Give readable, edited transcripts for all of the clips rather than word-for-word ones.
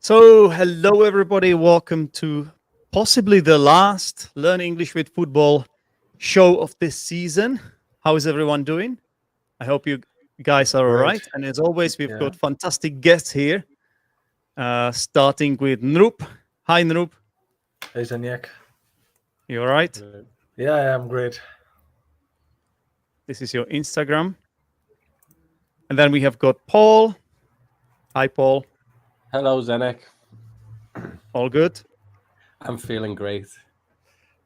So, hello everybody. Welcome to possibly the last Learn English with Football show of this season. How is everyone doing? I hope you guys are all right. Great. And as always, we've Yeah. got fantastic guests here, starting with Nrup. Hi, Nrup. Hey, Zaniak. You all right? Yeah, I'm great. This is your Instagram. And then we have got Paul. Hi, Paul. Hello, Zenek. All good? I'm feeling great.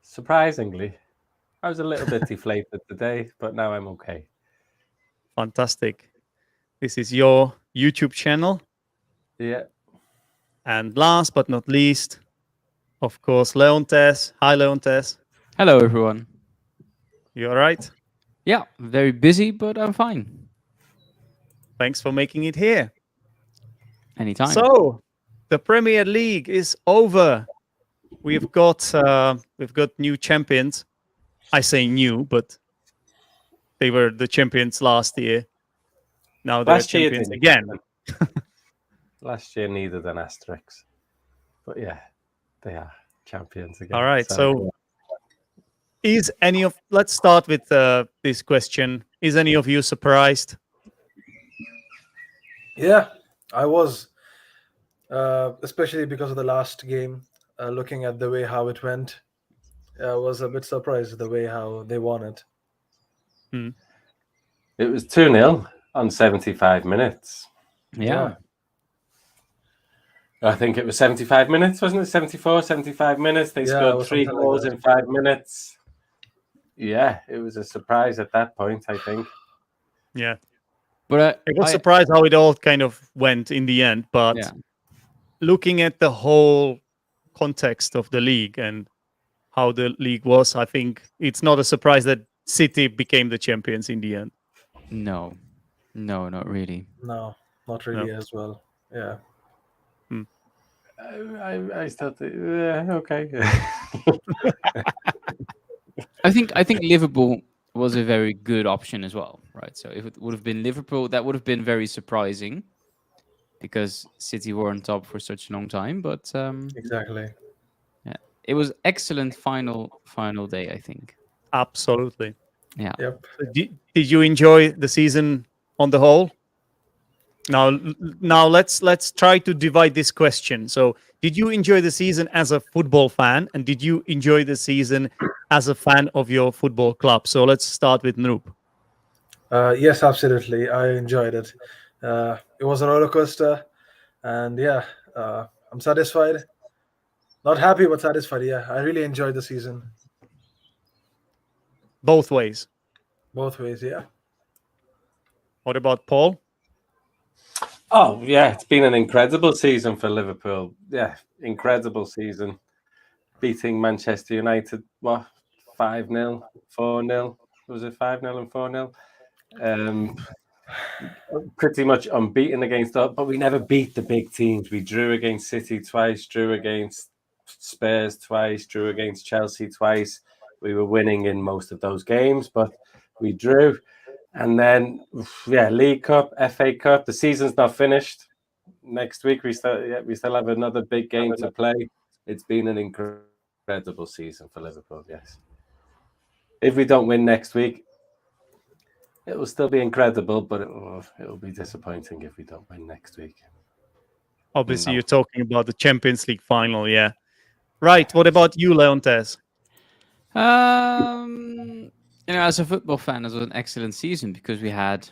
Surprisingly, I was a little bit deflated today, but now I'm okay. Fantastic. This is your YouTube channel. Yeah. And last but not least, of course, Leontes. Hi, Leontes. Hello, everyone. You all right? Yeah, very busy, but I'm fine. Thanks for making it here. Anytime. So, the Premier League is over. We've got new champions. I say new, but they were the champions last year. Now they're Last year champions didn't. again. Last year needed an asterisk. But yeah, they are champions again. All right. So, let's start with this question. Is any of you surprised? Yeah, I was, especially because of the last game. Looking at the way how it went, I was a bit surprised the way how they won it. It was 2-0 on 75 minutes. Yeah. I think it was 75 minutes, wasn't it? 74, 75 minutes. They Yeah, it scored was 3 something like goals that. in 5 minutes. Yeah, it was a surprise at that point, I think. Yeah. But I was surprised how it all kind of went in the end, but Yeah. looking at the whole context of the league and how the league was, I think it's not a surprise that City became the champions in the end. No, not really. No, not really as well. Yeah. I still think, okay. I think Liverpool was a very good option as well, right? So if it would have been Liverpool, that would have been very surprising because City were on top for such a long time. But Exactly. yeah, it was excellent final day, I think. Absolutely. Yeah. Yep. Did you enjoy the season on the whole? Now let's try to divide this question. So, did you enjoy the season as a football fan, and did you enjoy the season as a fan of your football club? So let's start with Noop. Yes, absolutely. I enjoyed it. It was a roller coaster, and yeah, I'm satisfied. Not happy, but satisfied. Yeah, I really enjoyed the season. Both ways. Both ways. Yeah. What about Paul? Oh, yeah, it's been an incredible season for Liverpool. Yeah, incredible season. Beating Manchester United, 5-0, 4-0? Was it 5-0 and 4-0? Pretty much unbeaten against us, but we never beat the big teams. We drew against City twice, drew against Spurs twice, drew against Chelsea twice. We were winning in most of those games, but we drew. And then, League Cup, FA Cup. The season's not finished. Next week we still have another big game to play. It's been an incredible season for Liverpool. Yes. If we don't win next week, it will still be incredible, but it will be disappointing if we don't win next week. Obviously, you're talking about the Champions League final, yeah. Right. What about you, Leontes? As a football fan, it was an excellent season because we had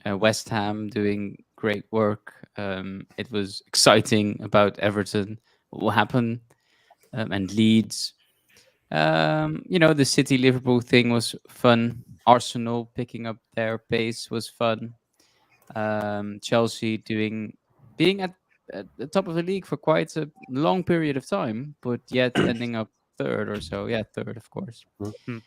West Ham doing great work. It was exciting about Everton, what will happen, and Leeds. The City-Liverpool thing was fun. Arsenal picking up their pace was fun. Chelsea being at the top of the league for quite a long period of time, but yet ending up third or so. Yeah, third, of course. Mm.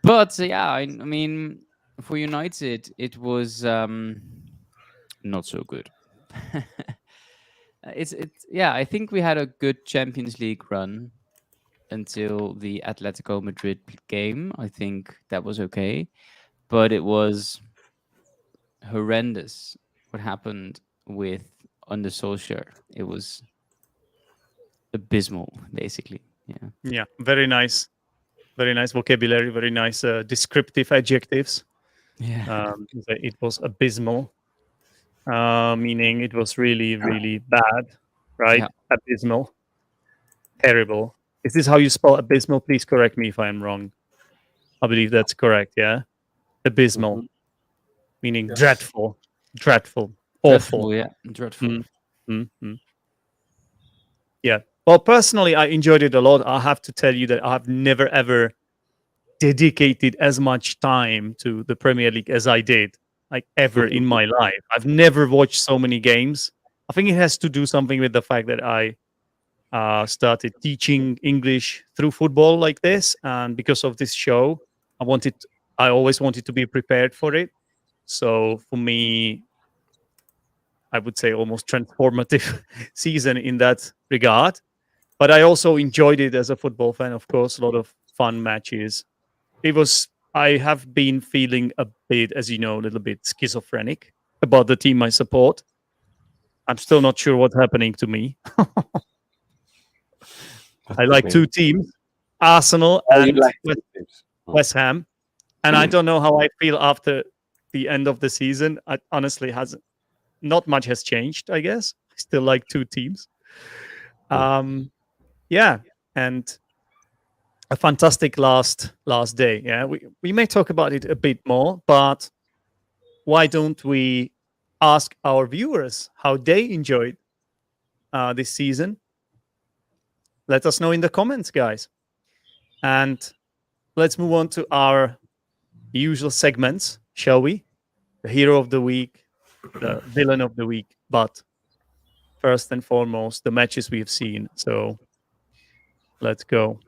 But yeah, I mean, for United, it was not so good. I think we had a good Champions League run until the Atletico Madrid game. I think that was okay, but it was horrendous what happened with under Solskjaer. It was abysmal, basically. Yeah. Yeah, very nice vocabulary, very nice descriptive adjectives. Yeah. It was abysmal, meaning it was really, really bad, right? Yeah. Abysmal, terrible. Is this how you spell abysmal? Please correct me if I'm wrong. I believe that's correct. Yeah, abysmal, Mhm. meaning Yes. dreadful, awful. Dreadful. Yeah. Dreadful. Mm, mm, mm. Yeah. Well, personally, I enjoyed it a lot. I have to tell you that I've never ever dedicated as much time to the Premier League as I did, like ever in my life. I've never watched so many games. I think it has to do something with the fact that I started teaching English through football like this, and because of this show, I always wanted to be prepared for it. So for me, I would say almost transformative season in that regard. But I also enjoyed it as a football fan, of course, a lot of fun matches. I have been feeling a bit, as you know, a little bit schizophrenic about the team I support. I'm still not sure what's happening to me. What I do you like two mean? teams, Arsenal Oh, you and like two teams. West Ham. And I don't know how I feel after the end of the season. I honestly hasn't not much has changed, I guess. I still like two teams. Yeah. And a fantastic last day. Yeah. We may talk about it a bit more, but why don't we ask our viewers how they enjoyed this season? Let us know in the comments, guys. And let's move on to our usual segments, shall we? The hero of the week, the villain of the week, but first and foremost, the matches we've seen. So let's go.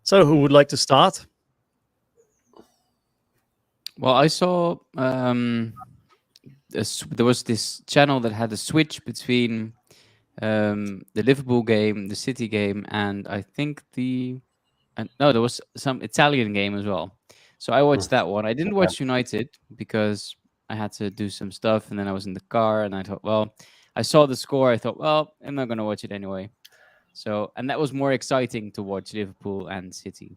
So who would like to start? Well, I saw there was this channel that had a switch between the Liverpool game, the City game, and I think no, there was some Italian game as well. So I watched that one. I didn't watch United because I had to do some stuff, and then I was in the car, and I thought, well, I saw the score. I thought, well, I'm not going to watch it anyway. So, and that was more exciting to watch Liverpool and City.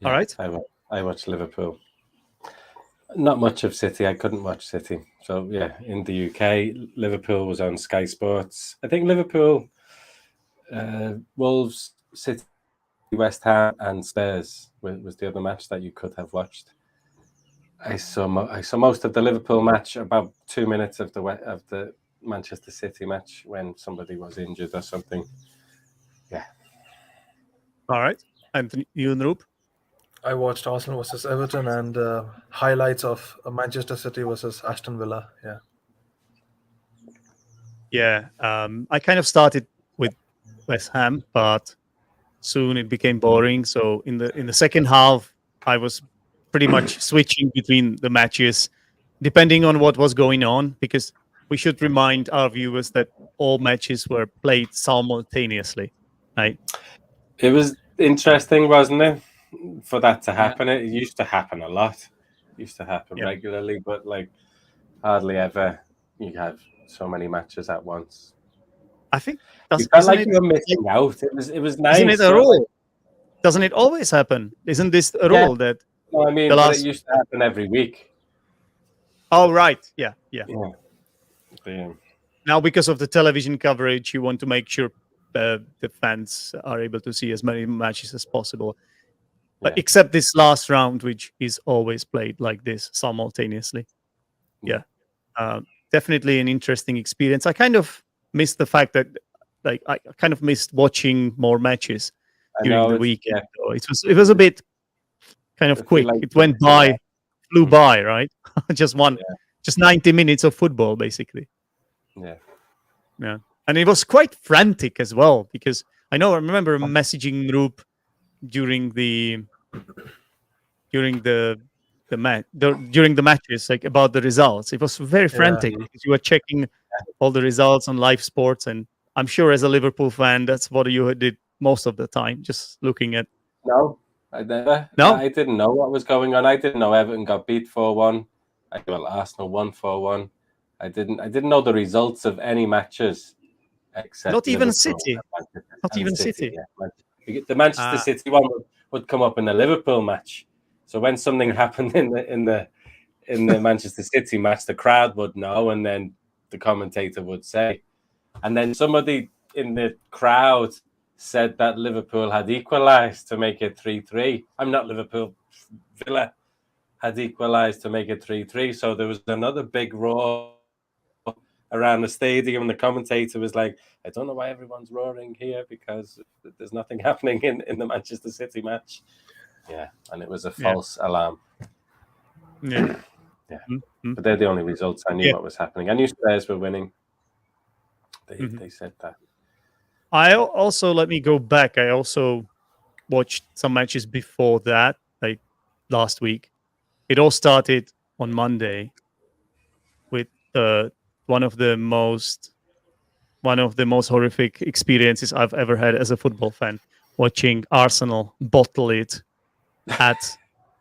Yeah, All right. I watched Liverpool. Not much of City. I couldn't watch City. So yeah, in the UK, Liverpool was on Sky Sports. I think Liverpool, Wolves, City, West Ham, and Spurs was the other match that you could have watched. I saw most of the Liverpool match, about 2 minutes of the Manchester City match when somebody was injured or something. Yeah. All right. Anthony, you and Roop? I watched Arsenal versus Everton and highlights of Manchester City versus Aston Villa. Yeah. Yeah. I kind of started with West Ham, but soon it became boring. So in the second half, I was pretty much switching between the matches, depending on what was going on, because we should remind our viewers that all matches were played simultaneously, right? It was interesting, wasn't it, for that to happen? It used to happen a lot. It used to happen regularly, but like hardly ever you have so many matches at once. I think you felt like you were missing out. It was nice. Isn't it a rule? Doesn't it always happen? Isn't this a rule that? No, I mean, but it used to happen every week. Oh, right. Yeah. Now, because of the television coverage, you want to make sure the fans are able to see as many matches as possible. But except this last round, which is always played like this simultaneously. Yeah. Definitely an interesting experience. I kind of missed the fact that, like, I kind of missed watching more matches during the weekend. So it was a bit kind of quick. It went by, flew by, right? just 90 minutes of football, basically. Yeah. And it was quite frantic as well, because I remember messaging Roop during the matches, like about the results. It was very frantic because you were checking all the results on live sports, and I'm sure as a Liverpool fan, that's what you did most of the time, just looking at. No, I never. No? I didn't know what was going on. I didn't know Everton got beat 4-1. Well, Arsenal won 4-1. I didn't know the results of any matches except Not even Liverpool City. Not and even City. Yeah. The Manchester City one would come up in the Liverpool match. So when something happened in the Manchester City match, the crowd would know, and then the commentator would say. And then somebody in the crowd said that Liverpool had equalised to make it 3-3. I'm not Liverpool. Villa had equalised to make it 3-3. So there was another big roar around the stadium, and the commentator was like, I don't know why everyone's roaring here because there's nothing happening in the Manchester City match. Yeah, and it was a false alarm. Yeah. Yeah. Mm-hmm. But they're the only results. I knew what was happening. I knew Spurs were winning. They said that. I also, let me go back. I also watched some matches before that, like last week. It all started on Monday with one of the most horrific experiences I've ever had as a football fan, watching Arsenal bottle it at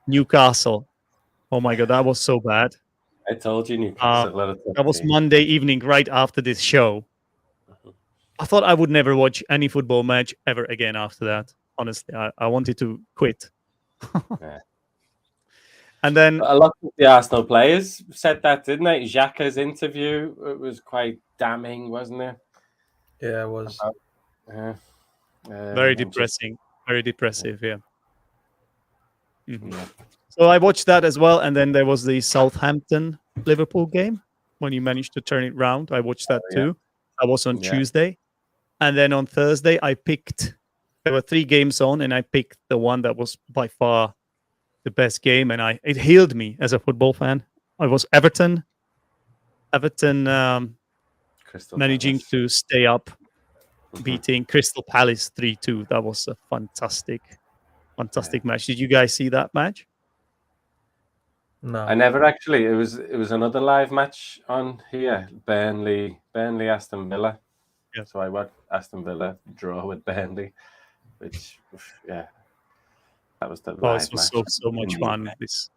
Newcastle. Oh my God, that was so bad. I told you Newcastle. That was Monday evening, right after this show. I thought I would never watch any football match ever again after that. Honestly, I wanted to quit. Yeah. And then a lot of the Arsenal players said that, didn't they? Xhaka's interview, it was quite damning, wasn't it? Yeah, it was. Very depressing. Very depressive, yeah. Mm-hmm. So I watched that as well. And then there was the Southampton-Liverpool game when you managed to turn it round. I watched that too. I was on Tuesday. And then on Thursday, there were 3 games on, and I picked the one that was by far the best game. And it healed me as a football fan. I was Everton managing to stay up, beating Crystal Palace 3-2. That was a fantastic match. Did you guys see that match? No, I never actually. It was another live match on here. Burnley, Aston Villa. Yeah. So I watched Aston Villa draw with Burnley, which that was the live It was match. so much fun. This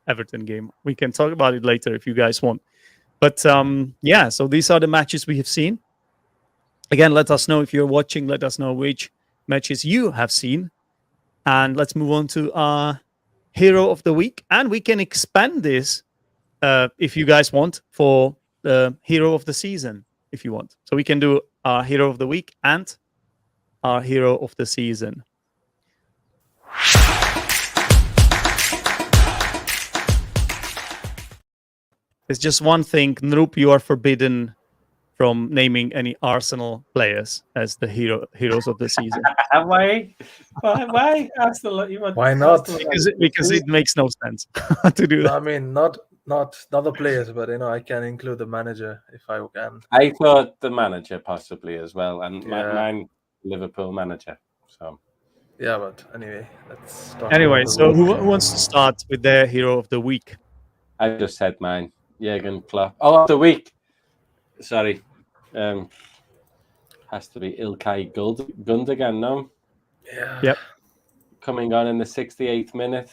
Everton game. We can talk about it later if you guys want. But so these are the matches we have seen. Again, let us know if you're watching. Let us know which matches you have seen. And let's move on to our Hero of the Week. And we can expand this, if you guys want, for the Hero of the Season, if you want. So we can do our Hero of the Week and our Hero of the Season. There's just one thing. Nrup, you are forbidden from naming any Arsenal players as the heroes of the season. Why? Arsenal? Why not? Because it makes no sense to do that. I mean, not the players, but I can include the manager if I can. I thought the manager possibly as well, and mine Liverpool manager. So yeah, but anyway, let's talk. Anyway, so who wants to start with their hero of the week? I just said mine, Jurgen Klopp. Oh, of the week. Sorry, has to be Ilkay Gundogan. No. Yeah. Yep. Coming on in the 68th minute,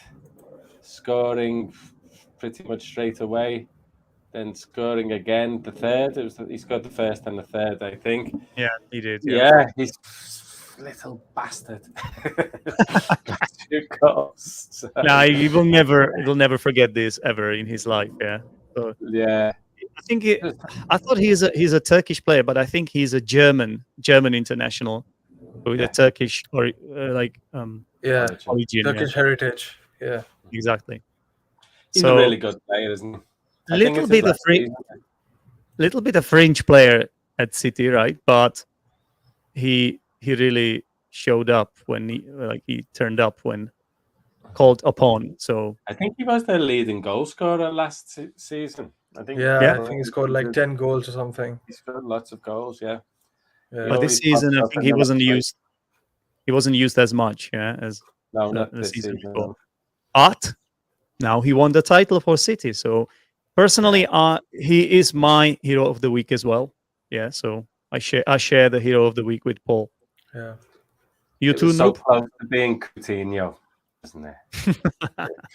scoring pretty much straight away, then scoring again the third. He scored the first and the third, I think. Yeah, he did. Yeah, he's little bastard. 2 goals. So. No, he will never forget this ever in his life. Yeah. So, yeah. I thought he's a Turkish player, but I think he's a German international with a Turkish origin. Turkish heritage. Yeah, exactly. He's a really good player, isn't he? Little bit of fringe player at City, right? But he really showed up when he turned up when called upon. So I think he was their leading goal scorer last season. I think. I think he scored like 10 goals or something. He scored lots of goals. Yeah. But this season, I think he wasn't used. He wasn't used as much, as not the this season season. before. But now he won the title for City. So personally, he is my hero of the week as well. Yeah. So I share the hero of the week with Paul. Yeah. You too, so Noop? close to being Coutinho. wasn't it?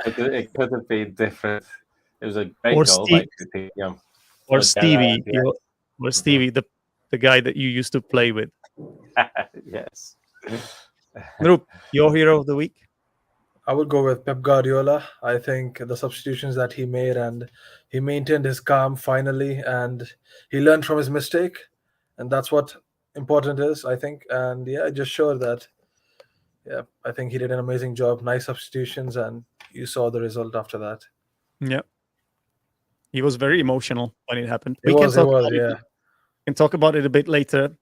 It could have been different. It was a great Or goal by Steve, Coutinho. or But Stevie, yeah, or Stevie, the guy that you used to play with. yes. Rup, your hero of the week. I would go with Pep Guardiola. I think the substitutions that he made, and he maintained his calm finally, and he learned from his mistake, and that's what important is, I think. And yeah, it just showed that. Yeah, I think he did an amazing job. Nice substitutions, and you saw the result after that. Yeah, he was very emotional when it happened. It We can was, it talk was, about it. yeah. Can talk about it a bit later.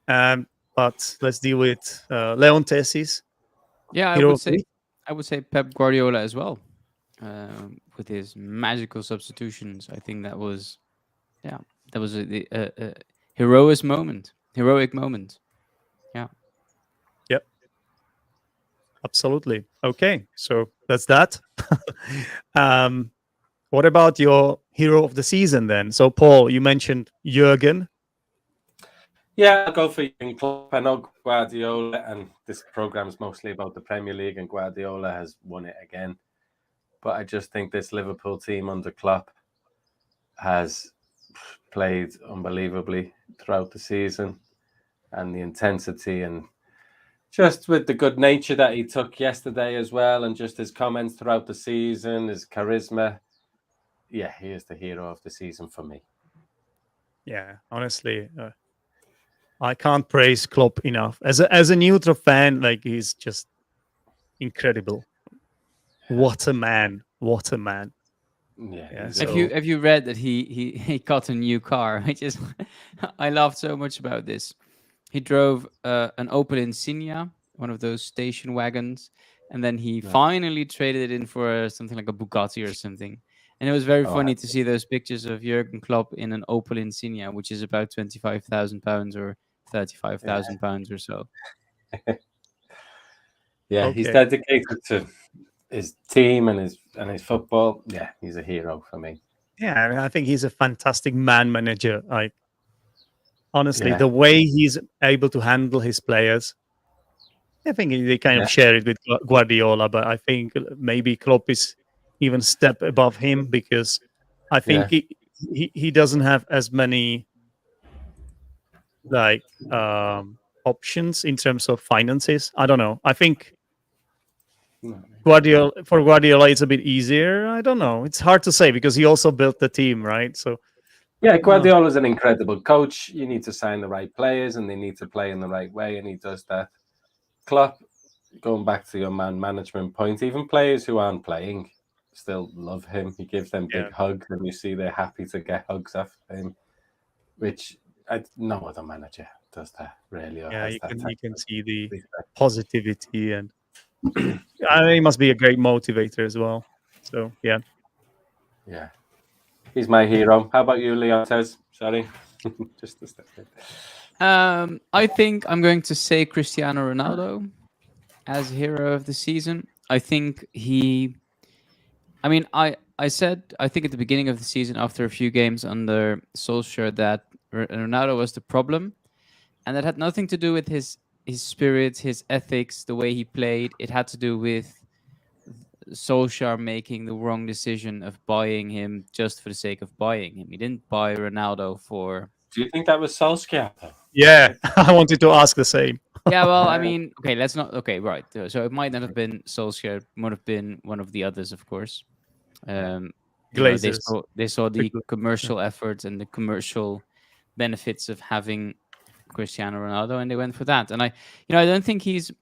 But let's deal with Leontes' Yeah, hero of the week. I would say Pep Guardiola as well, with his magical substitutions. I think that was, yeah, that was a heroic moment. Heroic moment. Yeah. Yep, absolutely. Okay, so that's that. um, what about your hero of the season then? So, Paul, you mentioned Jurgen. Yeah, I'll go for Jurgen Klopp. I know Guardiola, and this program is mostly about the Premier League, and Guardiola has won it again. But I just think this Liverpool team under Klopp has played unbelievably throughout the season, and the intensity, and just with the good nature that he took yesterday as well, and just his comments throughout the season, his charisma. Yeah, he is the hero of the season for me. Yeah, honestly, I can't praise Klopp enough. As a neutral fan, like he's just incredible. What a man! What a man! Yeah, Yeah, he's so- Have you read that he got a new car? I just I laughed so much about this. He drove an Opel Insignia, one of those station wagons, and then he finally traded it in for something like a Bugatti or something. And it was very funny to see those pictures of Jurgen Klopp in an Opel Insignia, which is about £25,000 or £35,000 or so. Yeah, he's Okay. dedicated to his team and his football. Yeah, he's a hero for me. Yeah, I mean, I think he's a fantastic man manager. Like honestly, Yeah. the way he's able to handle his players, I think they kind Yeah. of share it with Guardiola. But I think maybe Klopp is even step above him because I think he doesn't have as many like options in terms of finances. I don't know. I think Guardiola it's a bit easier. I don't know. It's hard to say because he also built the team, right? So Yeah, Guardiola's an incredible coach. You need to sign the right players, and they need to play in the right way, and he does that. Klopp, going back to your man management point, even players who aren't playing still love him. He gives them big hugs, and you see they're happy to get hugs after him, which no other manager does that really. Or yeah, has you can see the respect. positivity and he must be a great motivator as well. So yeah. Yeah, he's my hero. How about you, Leontes? Sorry, just a step in. I think I'm going to say Cristiano Ronaldo as hero of the season. I think I said, I think at the beginning of the season, after a few games under Solskjaer, that Ronaldo was the problem. And that had nothing to do with his spirit, his ethics, the way he played. It had to do with Solskjaer making the wrong decision of buying him just for the sake of buying him. He didn't buy Ronaldo for... Do you think that was Solskjaer? Yeah, I wanted to ask the same. Yeah, well, I mean, okay, let's not... Okay, right. So it might not have been Solskjaer. It might have been one of the others, of course. Glazers. They saw the commercial efforts and the commercial benefits of having Cristiano Ronaldo, and they went for that. And I don't think he's...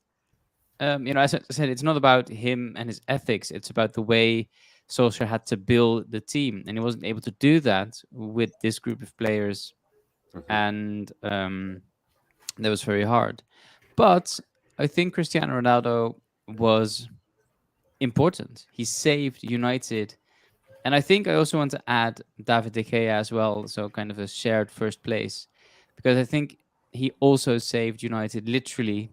as I said, it's not about him and his ethics. It's about the way Solskjaer had to build the team, and he wasn't able to do that with this group of players, and that was very hard. But I think Cristiano Ronaldo was important. He saved United, and I think I also want to add David De Gea as well, so kind of a shared first place, because I think he also saved United literally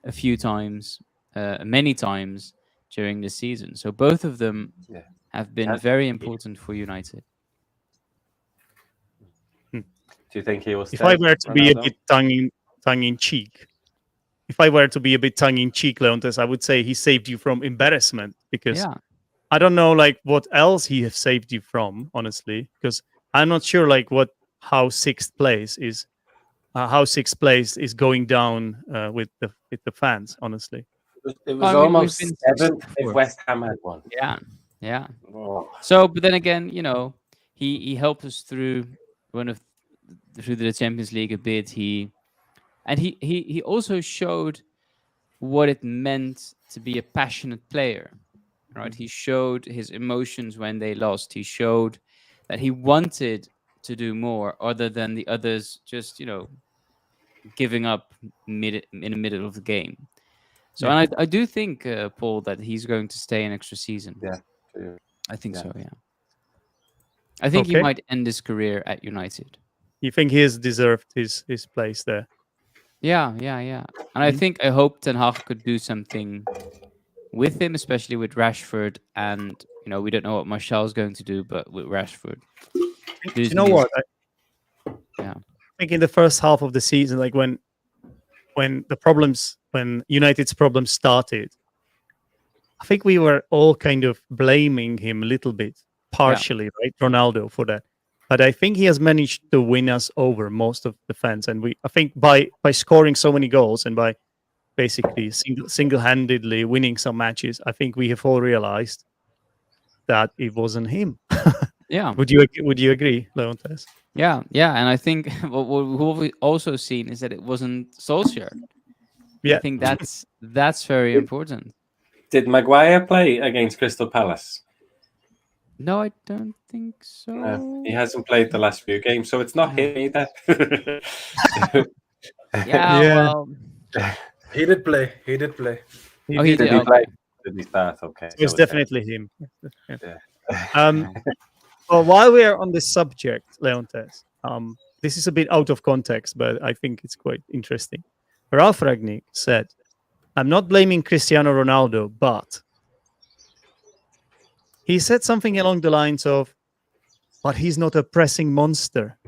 a few times, many times during the season. So both of them have been very important for United. Do you think he will stay? If I were to be a Ronaldo? bit tongue in cheek, if I were to be a bit tongue in cheek, Leontes, I would say he saved you from embarrassment, because Yeah. I don't know like what else he have saved you from, honestly, because I'm not sure like how sixth place is going down with the fans, honestly. It Well, was I mean, we've almost been sixth seventh if before. West Ham had one. Yeah. Yeah. Oh, So, but then again, he helped us through through the Champions League a bit. He also showed what it meant to be a passionate player, right? He showed his emotions when they lost. He showed that he wanted to do more other than the others just, giving up in the middle of the game. So, Yeah. and I do think, Paul, that he's going to stay an extra season. yeah. I think Yeah. so, yeah. I think he Okay. might end his career at United. You think he has deserved his place there? Yeah. And I hope Ten Hag could do something with him, especially with Rashford. And, we don't know what Martial's going to do, but with Rashford. Do you know what? Yeah. I think in the first half of the season, like when United's problems started, I think we were all kind of blaming him a little bit, partially, right? Ronaldo for that. But I think he has managed to win us over most of the fans, and I think by scoring so many goals and by basically single-handedly winning some matches, I think we have all realized that it wasn't him. Yeah. Would you agree, Leontes? Yeah. And I think what we've also seen is that it wasn't Solskjaer. Yeah. I think that's very important. Did Maguire play against Crystal Palace? No, I don't think so. No, he hasn't played the last few games, so it's not him either. Yeah, well, He did play. He did play. he did. Did he Okay. play? Did he start? Okay. So it's so definitely him. Yeah. Well, while we are on this subject, Leontes, this is a bit out of context, but I think it's quite interesting. Ralf Rangnick said, "I'm not blaming Cristiano Ronaldo, but..." He said something along the lines of, "But he's not a pressing monster."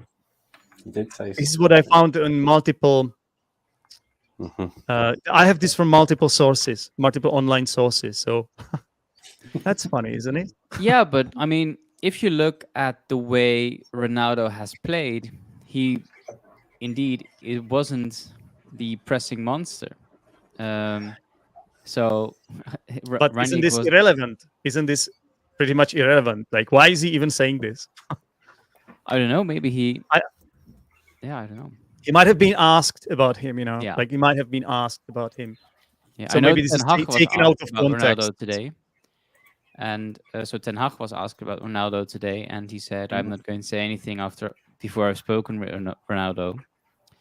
He did say This is what I found in multiple... I have this from multiple online sources. So that's funny, isn't it? Yeah, but I mean, if you look at the way Ronaldo has played, it wasn't the pressing monster. So, But isn't this irrelevant? Isn't this pretty much irrelevant? Like, why is he even saying this? I don't know. Maybe I don't know. He might have been asked about him, Yeah. Like he might have been asked about him. Yeah, So I know maybe this Ten is Hag was taken out asked of about context. Ronaldo today, and so Ten Hag was asked about Ronaldo today, and he said, "I'm not going to say anything before I've spoken with Ronaldo."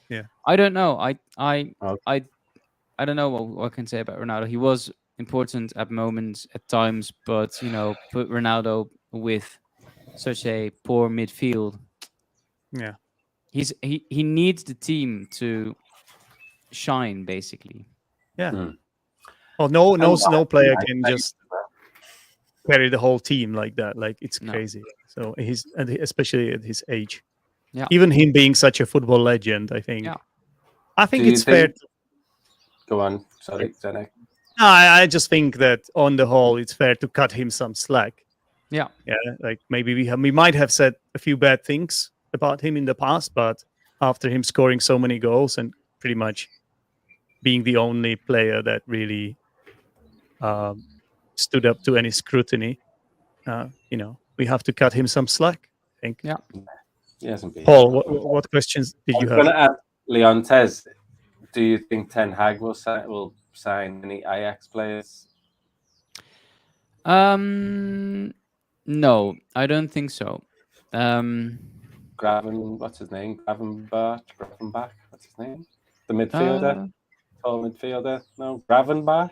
Yeah. I don't know. I don't know what I can say about Ronaldo. He was important at moments, at times, but put Ronaldo with such a poor midfield. Yeah. He needs the team to shine, basically. Yeah. Well, no player can just carry the whole team like that. Like, it's crazy. So especially at his age. Yeah. Even him being such a football legend, I think. Yeah. I think it's fair. Go on. Sorry, Zenek. No, I just think that on the whole, it's fair to cut him some slack. Yeah. Yeah. Like maybe we might have said a few bad things about him in the past, but after him scoring so many goals and pretty much being the only player that really stood up to any scrutiny, we have to cut him some slack, I think. Yeah. He hasn't been. Paul, what questions did you I'm going have? to ask Leontes. Do you think Ten Hag will sign any Ajax players? No, I don't think so. What's his name? Gravenbach. What's his name? The midfielder, tall midfielder. No, Gravenbach.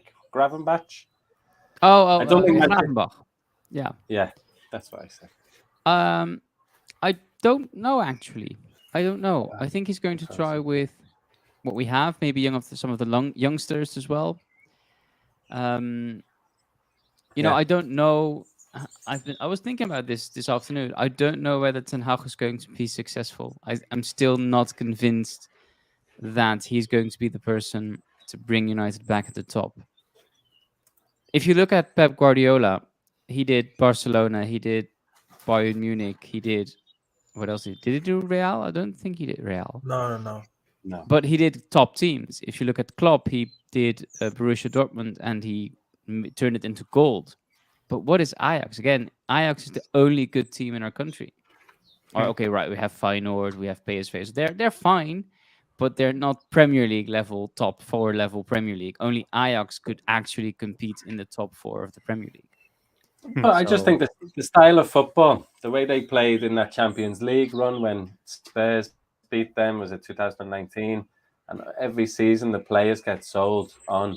Oh, I don't think Gravenbach. Yeah, that's what I said. I don't know actually. I don't know. I think he's going to try with what we have, maybe some of the youngsters as well. I don't know. I was thinking about this afternoon. I don't know whether Ten Hag is going to be successful. I'm still not convinced that he's going to be the person to bring United back at the top. If you look at Pep Guardiola, he did Barcelona, he did Bayern Munich, he did what else? Did he do Real? I don't think he did Real, No. No. but he did top teams. If you look at Klopp, he did Borussia Dortmund and he turned it into gold. But what is Ajax? Again, Ajax is the only good team in our country. Or, okay, right, we have Feyenoord, we have PSV. So they're fine, but they're not Premier League level, top 4 level Premier League. Only Ajax could actually compete in the top 4 of the Premier League. But I just So- think that the style of football, the way they played in that Champions League run when Spurs beat them, was it 2019? And every season the players get sold on,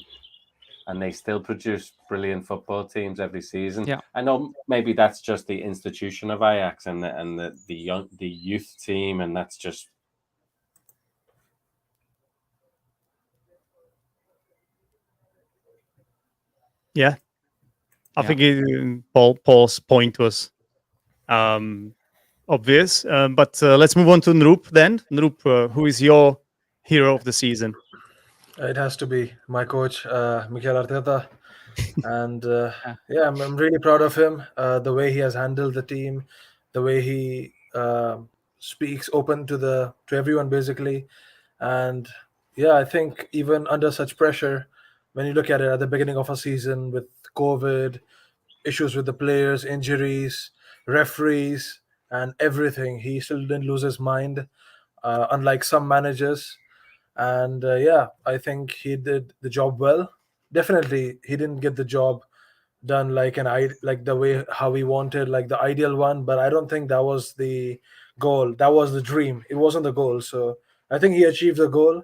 and they still produce brilliant football teams every season. Yeah. I know maybe that's just the institution of Ajax and the youth team, and that's just. Yeah. I Yeah. think Paul's point was obvious. But let's move on to Nrup then. Nrup, who is your hero of the season? It has to be my coach, Mikel Arteta. And Yeah. yeah, I'm really proud of him. The way he has handled the team, the way he speaks open to everyone basically. And yeah, I think even under such pressure, when you look at it at the beginning of a season with COVID, issues with the players, injuries, referees, and everything, he still didn't lose his mind, unlike some managers. And yeah, I think he did the job well. Definitely, he didn't get the job done like the way how he wanted, like the ideal one. But I don't think that was the goal. That was the dream. It wasn't the goal. So I think he achieved the goal.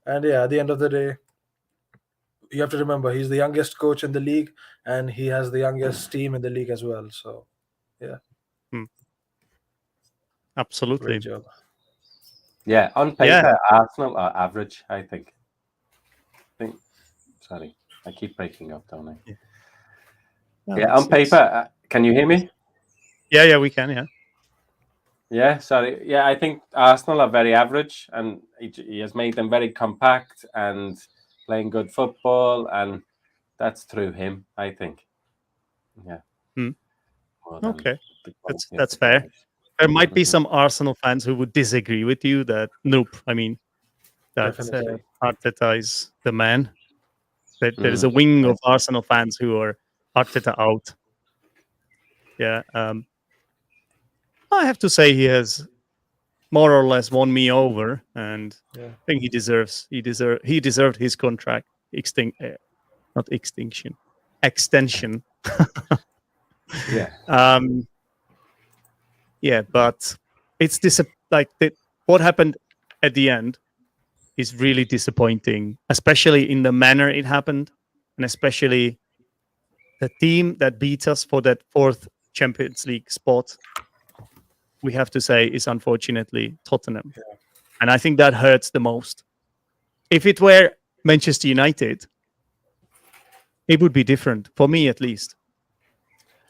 And yeah, at the end of the day, you have to remember he's the youngest coach in the league, and he has the youngest team in the league as well. So Absolutely. great job. Yeah, on paper, Yeah. Arsenal are average, I think. Sorry, I keep breaking up, don't I? Yeah, on paper, can you hear me? Yeah, we can. Yeah. Yeah, sorry. Yeah, I think Arsenal are very average, and he has made them very compact and playing good football, and that's through him, I think. Yeah. Hmm. More than Okay, the quality of that's the fair. players. There might be Mhm. some Arsenal fans who would disagree with you that that Definitely. Arteta is the man. That there is a Mm. wing of Arsenal fans who are Arteta out. Yeah. I have to say he has more or less won me over, and Yeah. I think he deserved his contract not extinction, extension. Yeah. Yeah, but it's what happened at the end is really disappointing, especially in the manner it happened, and especially the team that beat us for that 4th Champions League spot. We have to say is unfortunately Tottenham, and I think that hurts the most. If it were Manchester United, it would be different for me, at least.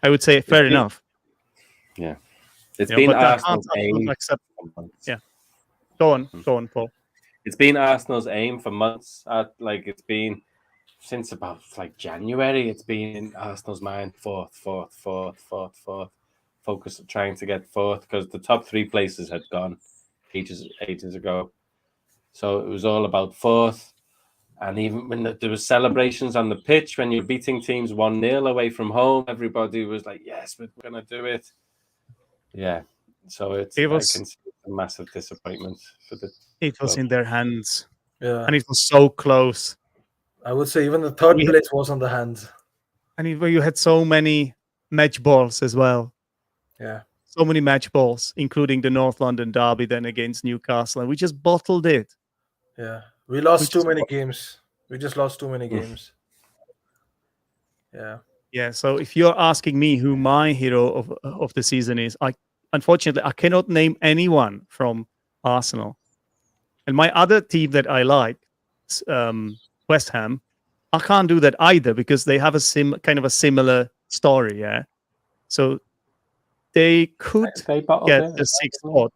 I would say fair enough. Yeah. It's You know, been but I Arsenal's can't aim. accept. for months. Yeah. Go on, Paul. It's been Arsenal's aim for months. It's been since about January. It's been in Arsenal's mind fourth. Focus on trying to get fourth because the top 3 places had gone ages ago. So it was all about fourth. And even when there was celebrations on the pitch when you're beating teams 1-0 away from home, everybody was like, "Yes, we're going to do it." Yeah. So I can see a massive disappointment for the. It was in their hands, Yeah. and it was so close. I would say even the third place was on the hands. And you had so many match balls as well. Yeah. So many match balls, including the North London derby then against Newcastle, and we just bottled it. Yeah. We lost Which too is many what- games. We just lost too many games. Yeah. Yeah. So if you're asking me who my hero of the season is, unfortunately I cannot name anyone from Arsenal. And my other team that I like, West Ham, I can't do that either because they have a kind of a similar story. Yeah. So they could They bottled get it. the 6th spot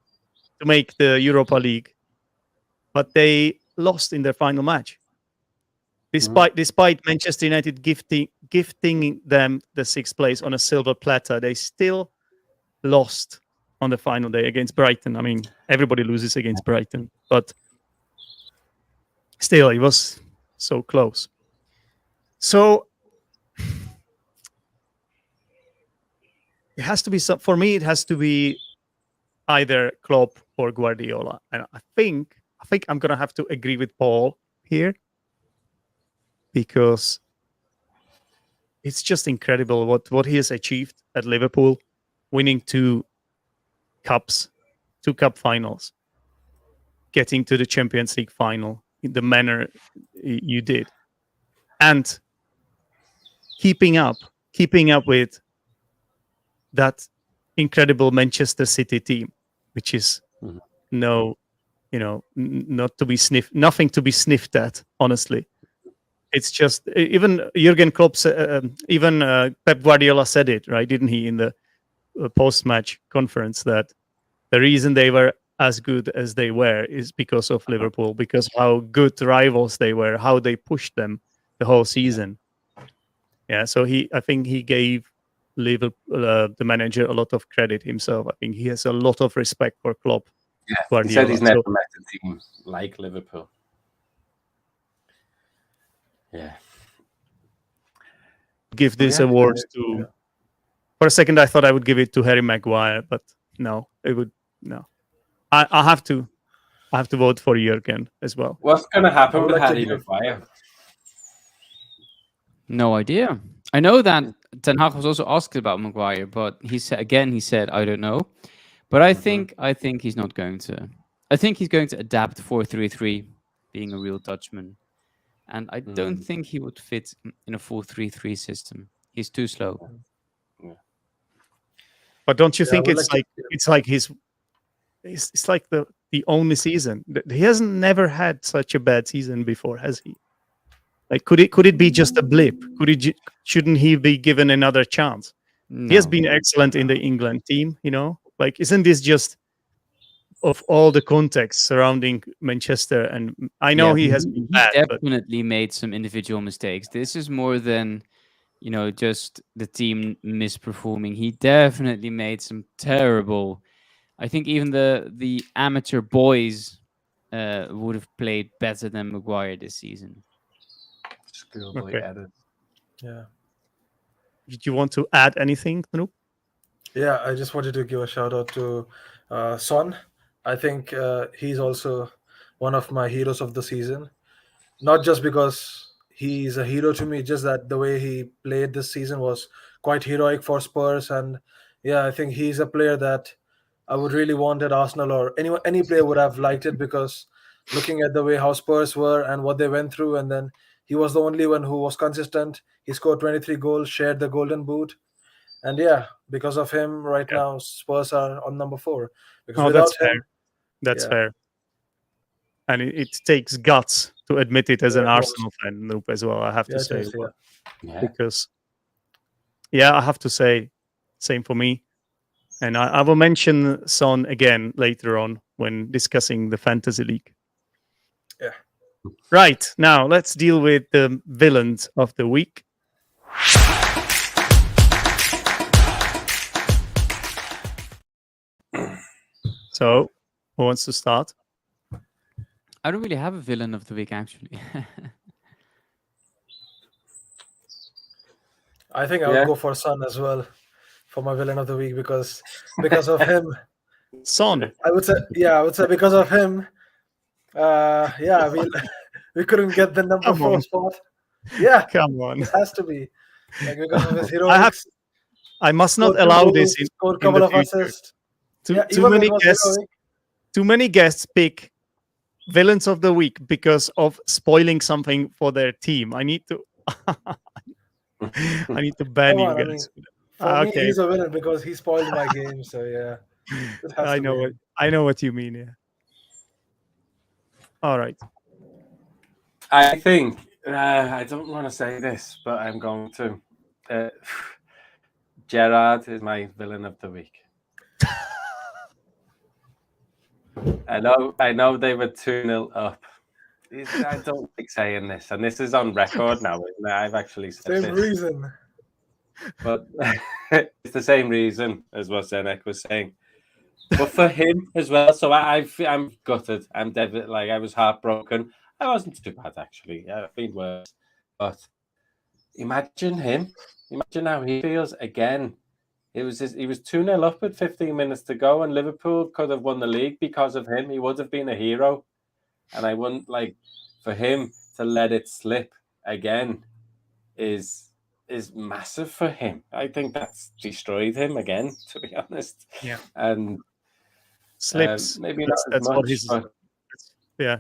to make the Europa League, but they lost in their final match. Despite Manchester United gifting them the sixth place on a silver platter, they still lost on the final day against Brighton. I mean, everybody loses against Brighton, but still, it was so close. So it has to be for me. It has to be either Klopp or Guardiola, and I think I'm gonna have to agree with Paul here, because it's just incredible what he has achieved at Liverpool, winning two cup finals, getting to the Champions League final in the manner you did, and keeping up with that incredible Manchester City team, which is nothing to be sniffed at, honestly. It's just, even Jurgen Klopp, even Pep Guardiola said it, right? Didn't he, in the post-match conference, that the reason they were as good as they were is because of Liverpool, because how good rivals they were, how they pushed them the whole season. Yeah, so I think he gave Liverpool, the manager, a lot of credit himself. I think he has a lot of respect for Klopp. Yeah, Guardiola. He said he's never met a team like Liverpool. Yeah. Give this award to. For a second, I thought I would give it to Harry Maguire, but no, it would no. I have to vote for Jurgen as well. What's going to happen with Harry Maguire? No idea. I know that Ten Hag was also asked about Maguire, but he said I don't know. But I think he's not going to. I think he's going to adapt 4-3-3, being a real Dutchman, and I don't think he would fit in a 4-3-3 system. He's too slow. Yeah. But don't you think it's like the only season? He hasn't never had such a bad season before, has he? Like, could it be just a blip? Shouldn't he be given another chance? No. He has been excellent in the England team, Like, isn't this just of all the context surrounding Manchester? And I know he has been bad. He definitely made some individual mistakes. This is more than, just the team misperforming. He definitely made some terrible. I think even the amateur boys would have played better than Maguire this season. Schoolboy added. Yeah. Did you want to add anything, Noop? Yeah, I just wanted to give a shout out to Son. I think he's also one of my heroes of the season. Not just because he's a hero to me, just that the way he played this season was quite heroic for Spurs. And yeah, I think he's a player that I would really want at Arsenal, or any player would have liked it, because looking at the way how Spurs were and what they went through, and then he was the only one who was consistent. He scored 23 goals, shared the golden boot. And yeah, because of him, right now, Spurs are on number 4. Because that's fair. That's fair. And it takes guts to admit it as an Arsenal fan, Noop, as well, I have to say. Because, I have to say, same for me. And I will mention Son again later on when discussing the Fantasy League. Yeah. Right, now let's deal with the villains of the week. So, who wants to start? I don't really have a villain of the week, actually. I think I would go for Son as well for my villain of the week, because of him. Son. I would say because of him. We couldn't get the number 4 spot. Yeah, come on, it has to be because of his heroics. I must not allow this. Scored a couple of assists. Too many guests pick villains of the week because of spoiling something for their team. I need to. I need to ban you guys. For me, he's a villain because he spoiled my game. So yeah, I know what you mean. Yeah. All right. I think I don't want to say this, but I'm going to. Gerrard is my villain of the week. I know they were 2-0 up. I don't like saying this, and this is on record now, isn't it? I've actually said Same this, reason. but it's the same reason as what Zenek was saying. But for him as well, so I'm gutted. I'm dead. Like, I was heartbroken. I wasn't too bad, actually. I've been worse. But imagine him. Imagine how he feels again. He was 2-0 up with 15 minutes to go, and Liverpool could have won the league because of him. He would have been a hero. And I wouldn't like for him to let it slip again is massive for him. I think that's destroyed him again, to be honest. Yeah. And Slips. maybe That's not as what much, his. but Yeah,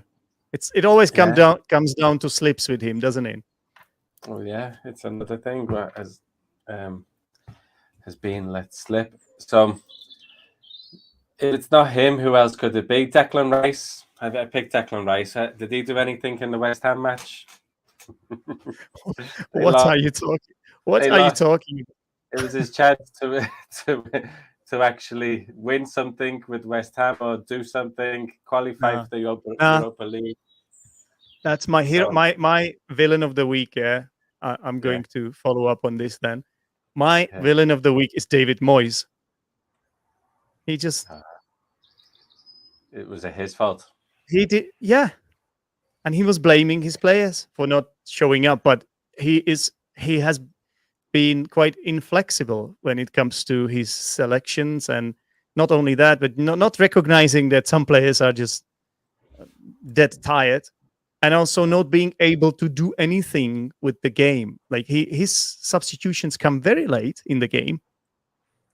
it always Yeah. comes down to slips with him, doesn't it? oh yeah, it's another thing that has been let slip. So if it's not him, who else could it be? Declan Rice. I picked Declan Rice. Did he do anything in the West Ham match? They What lost. are you talking? What They are you lost. talking? It was his chance to actually win something with West Ham or do something, qualify for the Europa League. That's my hero. So- My villain of the week. Yeah, I'm going to follow up on this then. My villain of the week is David Moyes. He just It was his fault. he did, yeah, and he was blaming his players for not showing up, but he has been quite inflexible when it comes to his selections, and not only that, but not recognizing that some players are just dead tired, and also not being able to do anything with the game. Like his substitutions come very late in the game,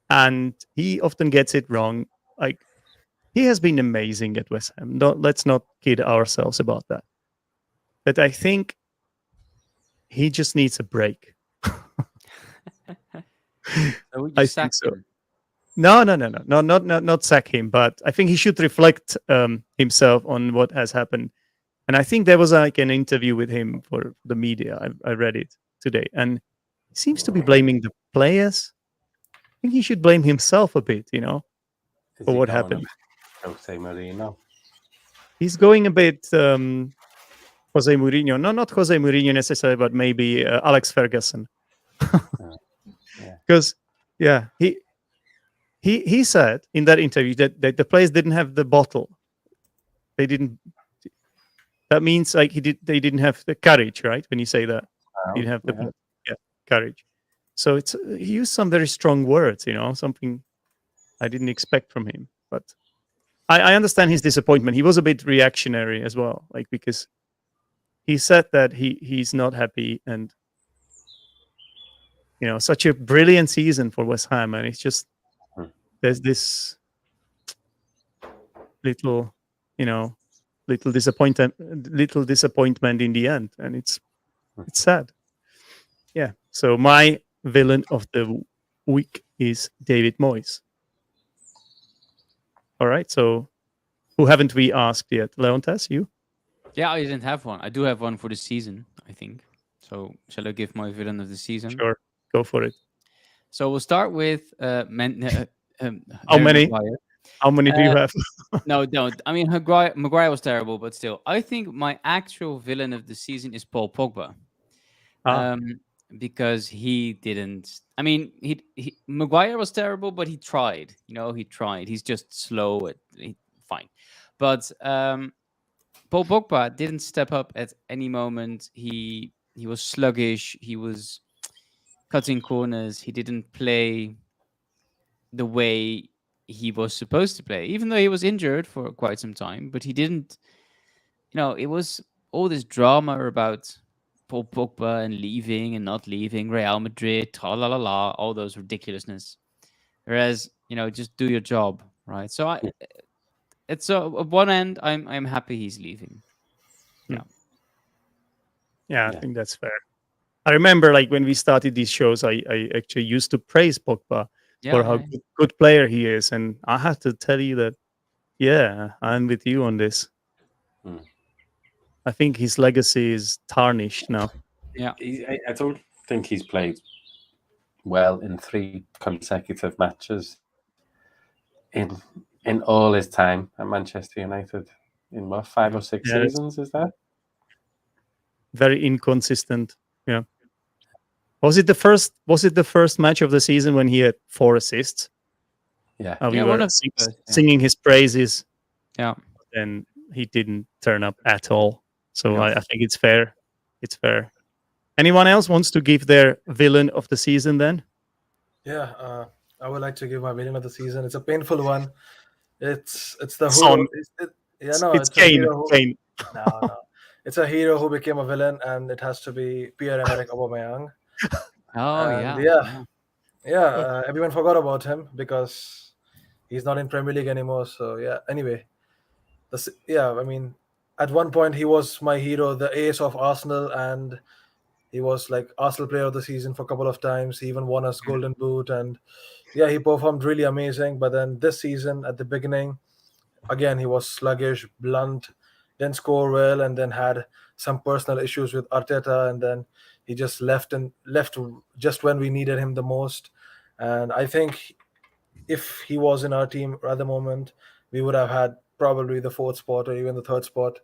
and he often gets it wrong. Like, he has been amazing at West Ham. Let's not kid ourselves about that. But I think he just needs a break. I think so. No, not sack him. But I think he should reflect himself on what has happened. And I think there was like an interview with him for the media. I read it today, and he seems to be blaming the players. I think he should blame himself a bit, for what happened. Jose Mourinho. He's going a bit Jose Mourinho. No, not Jose Mourinho necessarily, but maybe Alex Ferguson. Because he said in that interview that the players didn't have the bottle. They didn't. That means like they didn't have the courage, right? When you say that, he didn't have the courage. So he used some very strong words, something I didn't expect from him. But I understand his disappointment. He was a bit reactionary as well, like, because he said that he's not happy, and such a brilliant season for West Ham, and it's just there's this little disappointment in the end, and it's sad. Yeah. So my villain of the week is David Moyes. All right. So who haven't we asked yet? Leontes, you? Yeah, I didn't have one. I do have one for the season, I think. So shall I give my villain of the season? Sure. Go for it. So we'll start with How Harry many? Maguire. How many do you have? No, don't. I mean, Maguire was terrible, but still, I think my actual villain of the season is Paul Pogba. Because he didn't. I mean, Maguire was terrible, but he tried. He tried. He's just slow. Fine, but Paul Pogba didn't step up at any moment. He was sluggish. He was cutting corners. He didn't play the way he was supposed to play, even though he was injured for quite some time. But he didn't. It was all this drama about Paul Pogba and leaving and not leaving Real Madrid, la all those ridiculousness. Whereas, just do your job, right? So it's at one end, I'm happy he's leaving. Yeah, I think that's fair. I remember, like, when we started these shows, I actually used to praise Pogba for how good player he is, and I have to tell you that, I'm with you on this. I think his legacy is tarnished now. Yeah, I don't think he's played well in 3 consecutive matches in all his time at Manchester United. In what, 5 or 6 seasons, is that? very inconsistent. Yeah. Was it the first match of the season when he had 4 assists? Yeah. We Yeah, were one of the first, yeah. singing his praises, Yeah. and he didn't turn up at all. So No. I think it's fair. It's fair. Anyone else wants to give their villain of the season then? Yeah, I would like to give my villain of the season. It's a painful one. It's the Son. hero. It's It's a Kane. hero. Kane. No. It's a hero who became a villain, and it has to be Pierre-Emerick Aubameyang. Oh, And yeah. everyone forgot about him because he's not in Premier League anymore. So yeah. Anyway, I mean, at one point he was my hero, the ace of Arsenal, and he was like Arsenal Player of the Season for a couple of times. He even won us Golden Boot, and yeah, he performed really amazing. But then this season, at the beginning, again he was sluggish, blunt, didn't score well, and then had some personal issues with Arteta, and then he just left just when we needed him the most. And I think if he was in our team at the moment, we would have had probably the 4th spot or even the 3rd spot,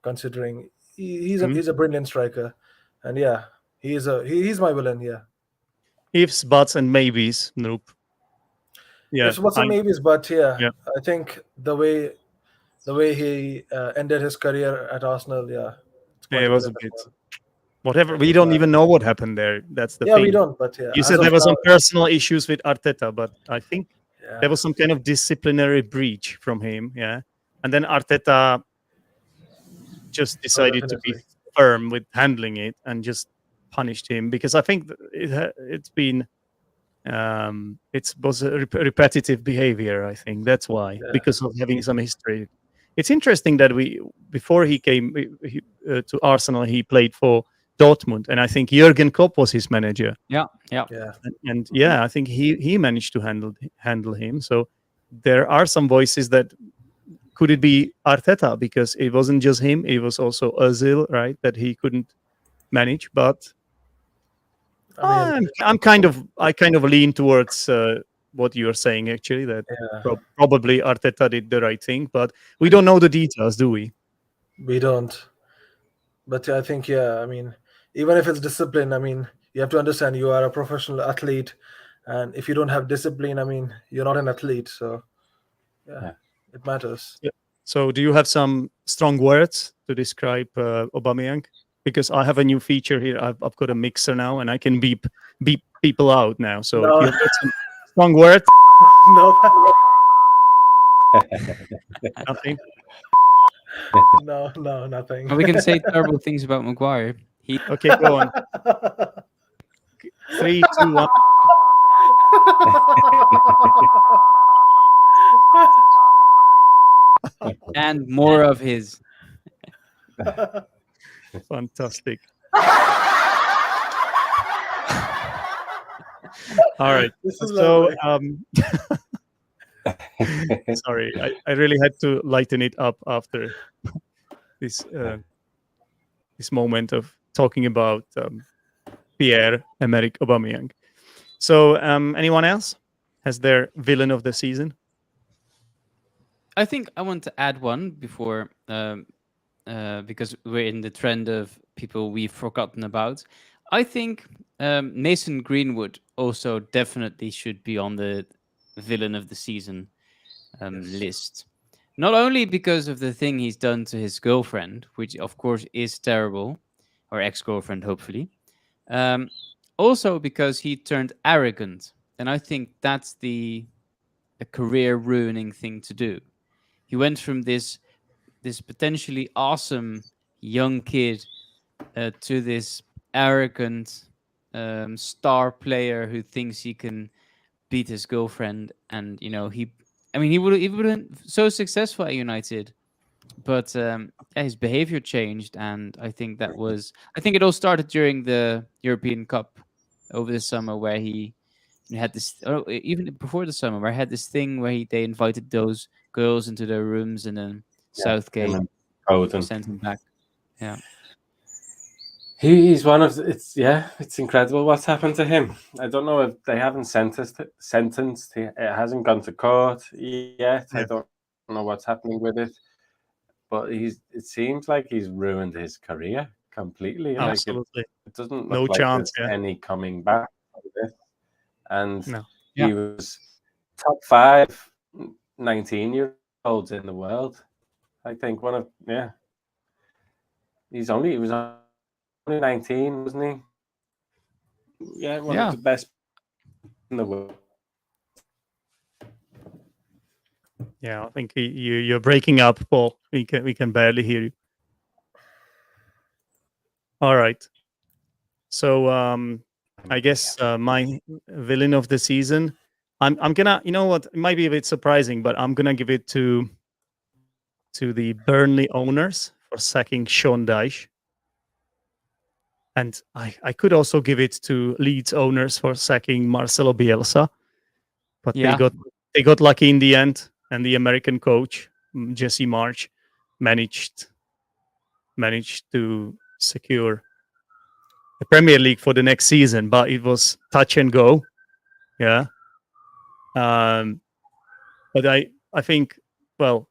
considering he's a brilliant striker. And yeah, he's my villain. Yeah, Ifs, buts, and maybes. Nope. Yeah. it's what's a maybes, but Yeah. I think the way he ended his career at Arsenal, it's quite It was a villain as bit. well. Whatever. It We was don't bad. even know what happened there. That's the Yeah, thing. we don't, but yeah, You as said of there were some now, personal issues with Arteta, but I think yeah, there was some kind of disciplinary breach from him. Yeah. And then Arteta just decided to be definitely. firm with handling it and just punished him, because I think it's been it was a repetitive behavior. I think that's why, Yeah. because of having some history. It's interesting that before he came to Arsenal, he played for Dortmund, and I think Jurgen Klopp was his manager. Yeah. And yeah, I think he managed to handle him. So there are some voices that could it be Arteta, because it wasn't just him, it was also Özil, right, that he couldn't manage. But I mean, I kind of lean towards what you're saying, actually, that yeah, probably Arteta did the right thing, but we don't know the details, do we? we don't. But I think, I mean, even if it's discipline, I mean, you have to understand you are a professional athlete, and if you don't have discipline, I mean, you're not an athlete. So Yeah. it matters. Yeah. So do you have some strong words to describe Aubameyang? Because I have a new feature here. I've got a mixer now, and I can beep people out now. So if No. you have got some strong words, No, nothing. no, nothing. Well, we can say terrible things about Maguire. He Okay, go on. 3, 2, 1. and more of his. Fantastic. All right. This is So, lovely. sorry, I really had to lighten it up after this this moment of talking about Pierre-Emerick Aubameyang. So, anyone else has their villain of the season? I think I want to add one before, because we're in the trend of people we've forgotten about. I think Mason Greenwood also definitely should be on the villain of the season list. Not only because of the thing he's done to his girlfriend, which of course is terrible, or ex-girlfriend, hopefully. Also because he turned arrogant, and I think that's a career-ruining thing to do. He went from this potentially awesome young kid to this arrogant star player who thinks he can beat his girlfriend, and he would have been so successful at United, but his behavior changed, and I think it all started during the European Cup over the summer, where he had this, even before the summer, where I had this thing where they invited those girls into their rooms, and then Southgate sent him back. Yeah. He's one of it's incredible what's happened to him. I don't know if they haven't sentenced. It hasn't gone to court yet. Yeah. I don't know what's happening with it, but it seems like he's ruined his career completely. Absolutely. It doesn't No look like chance, there's yeah. any coming back from this. And No. he was top 5 19-year-olds in the world. I think he was only 19, wasn't he? Yeah, one of the best in the world. Yeah, I think you're breaking up, Paul. We can barely hear you. All right. So I guess my villain of the season, I'm gonna, you know what, it might be a bit surprising, but I'm gonna give it to the Burnley owners for sacking Sean Dyche. And I could also give it to Leeds owners for sacking Marcelo Bielsa, but they got lucky in the end, and the American coach Jesse March managed to secure the Premier League for the next season. But it was touch and go, yeah. But I think, well,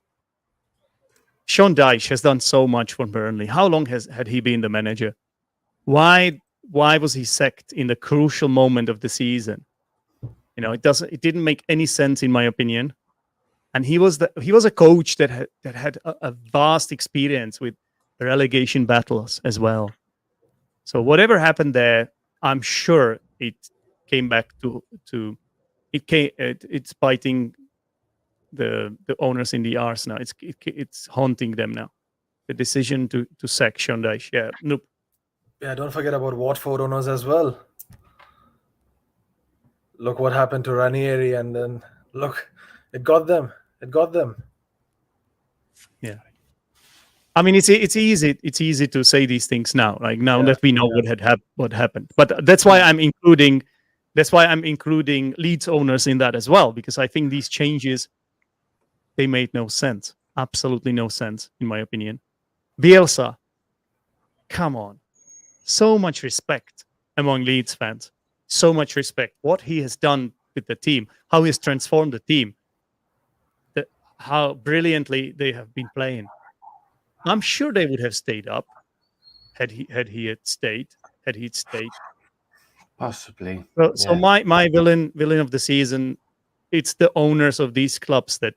Sean Dyche has done so much for Burnley. How long had he been the manager? Why was he sacked in the crucial moment of the season? You know, it didn't make any sense in my opinion. And he was a coach that had a vast experience with relegation battles as well. So whatever happened there, I'm sure it came back to it's biting the owners in the arse now. It's haunting them now. The decision to sack Sean Dyche. Yeah, nope. Yeah, don't forget about Watford owners as well. Look what happened to Ranieri, and then look, it got them. It got them. Yeah. I mean, it's easy to say these things now, like now that we know what happened. But that's why I'm including Leeds owners in that as well, because I think these changes, they made no sense, absolutely no sense in my opinion. Bielsa, come on, so much respect among Leeds fans, so much respect. What he has done with the team, how he has transformed the team, how brilliantly they have been playing. I'm sure they would have stayed up had he stayed. Possibly. So my villain of the season, it's the owners of these clubs that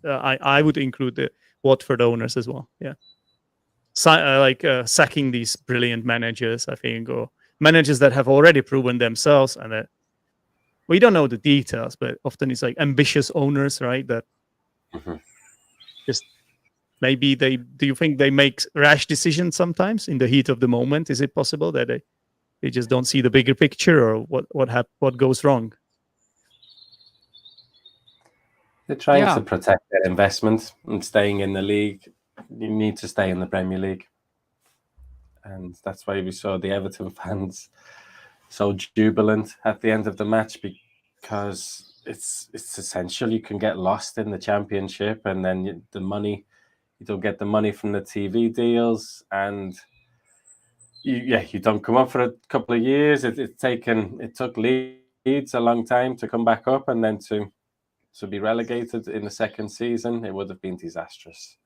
I would include the Watford owners as well. Yeah, sacking these brilliant managers, I think, or managers that have already proven themselves, and that we don't know the details, but often it's like ambitious owners, right? That just maybe do you think they make rash decisions sometimes in the heat of the moment? Is it possible that they just don't see the bigger picture, or what goes wrong? They're trying to protect their investment and staying in the league. You need to stay in the Premier League. And that's why we saw the Everton fans so jubilant at the end of the match, because it's essential. You can get lost in the Championship, and then you don't get the money from the TV deals, and you don't come up for a couple of years. It took Leeds a long time to come back up, and then to be relegated in the second season, it would have been disastrous.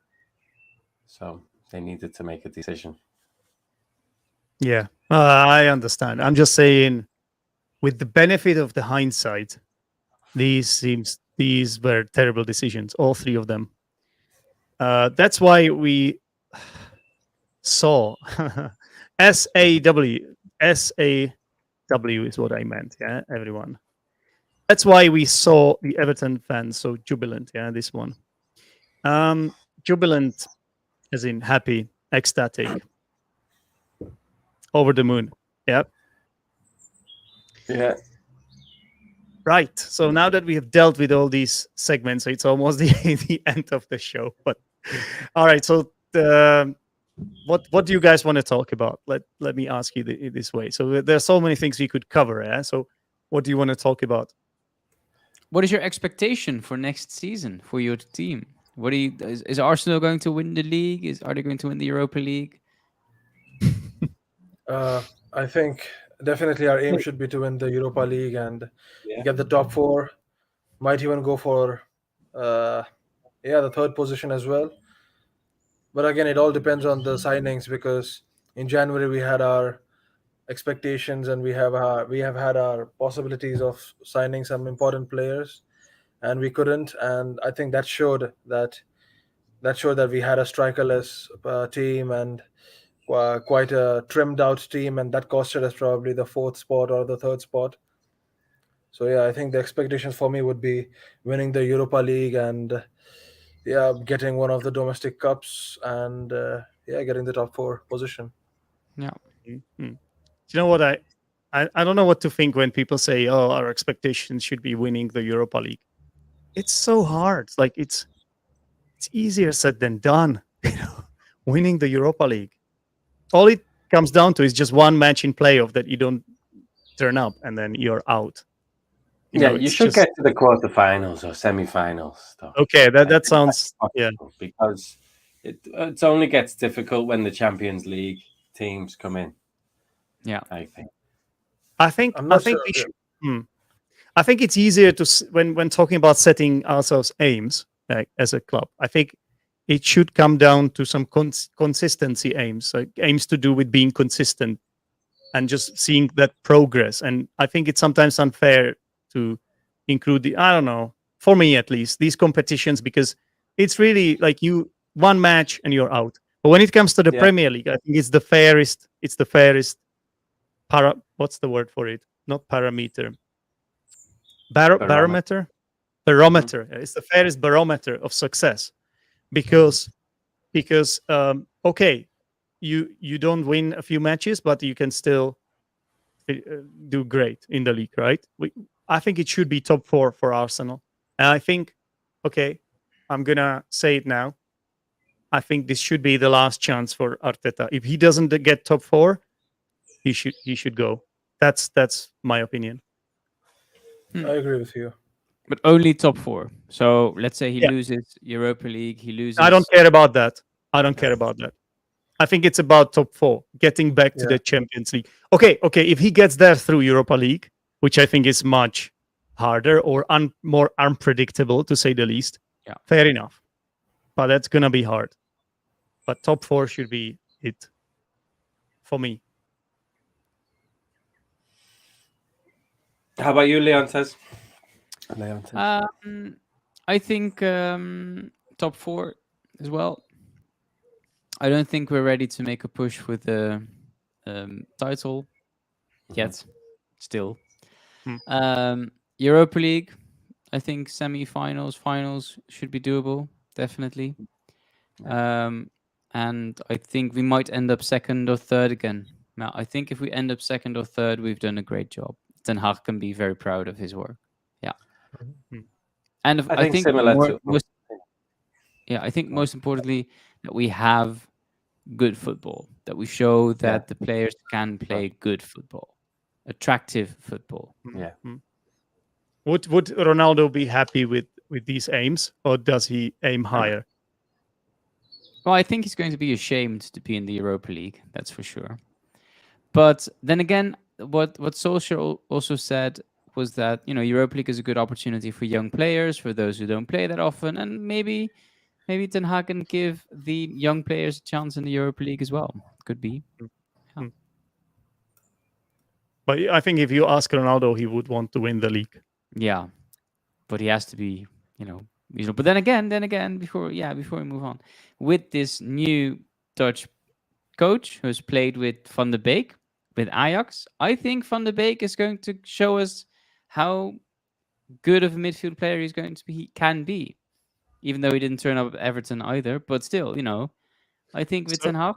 So they needed to make a decision. Yeah, I understand. I'm just saying, with the benefit of the hindsight, these were terrible decisions, all three of them. That's why we saw SAW is what I meant. Yeah, everyone. That's why we saw the Everton fans so jubilant. Yeah, this one. Jubilant as in happy, ecstatic, over the moon. Yeah. Yeah. Right. So now that we have dealt with all these segments, it's almost the end of the show. But all right. So what do you guys want to talk about? Let me ask you this way. So there's so many things we could cover. Yeah. So what do you want to talk about? What is your expectation for next season for your team? What is Arsenal going to win the league? Are they going to win the Europa League? I think definitely our aim should be to win the Europa League and get the top 4. Might even go for the third position as well. But again, it all depends on the signings, because In January, we had our expectations, and we have had our possibilities of signing some important players, and we couldn't. And I think that showed that we had a strikerless team, and quite a trimmed out team, and that costed us probably the fourth spot or the third spot. So yeah, I think the expectations for me would be winning the Europa League, and yeah, getting one of the domestic cups, and yeah, getting the top four position. Yeah. Mhm. Do you know what I don't know what to think when people say, "Oh, our expectations should be winning the Europa League." It's so hard. Like it's easier said than done. Winning the Europa League. All it comes down to is just one match in playoff that you don't turn up, and then you're out. Yeah, you It's should just get to the quarterfinals or semi-finals, though. okay. I That think sounds that's possible because it only gets difficult when the Champions League teams come in. Yeah. I think. I'm I not think sure. we Yeah. should. I think it's easier to when talking about setting ourselves aims as a club. I think it should come down to some consistency aims, like aims to do with being consistent and just seeing that progress. And I think it's sometimes unfair to include I don't know, for me at least, these competitions because it's really like you one match and you're out. But when it comes to the Yeah. Premier League, I think it's the fairest. It's the fairest. What's the word for it? Not parameter. Barometer. Barometer. Barometer. It's the fairest barometer of success because okay, you don't win a few matches, but you can still uh, do great in the league, right? I think it should be top four for Arsenal, and I think okay, I'm gonna say it now. I think this should be the last chance for Arteta. If he doesn't get top four, he should go. That's my opinion. I agree with you. But only top four. So let's say he Yeah. loses Europa League, he loses. I don't care about that. I don't care Yeah. about that. I think it's about top four, getting back to Yeah. the Champions League. Okay. If he gets there through Europa League, which I think is much harder or more unpredictable to say the least, Yeah. fair enough. But that's gonna be hard. But top four should be it for me. How about you, Leontes? I think top four as well. I don't think we're ready to make a push with the title yet. Still, Hmm. Europa League. I think semi-finals, finals should be doable. Definitely. And I think we might end up second or third again. Now, I think if we end up second or third, we've done a great job. Ten Hag can be very proud of his work. Yeah, Hmm. and I think similar to I think most importantly that we have good football. That we show that the players can play good football, attractive football. Yeah. Would Ronaldo be happy with these aims, or does he aim higher? Well, I think he's going to be ashamed to be in the Europa League. That's for sure. But then again, what Solskjaer also said was that Europa League is a good opportunity for young players, for those who don't play that often, and maybe Ten Hag can give the young players a chance in the Europa League as well. Could be. Hmm. But I think if you ask Ronaldo, he would want to win the league. Yeah, but he has to be, But then again, before we move on, with this new Dutch coach who's played with Van de Beek with Ajax, I think Van de Beek is going to show us how good of a midfield player he's going to be. He can be, even though he didn't turn up at Everton either. But still, I think with Ten Hag.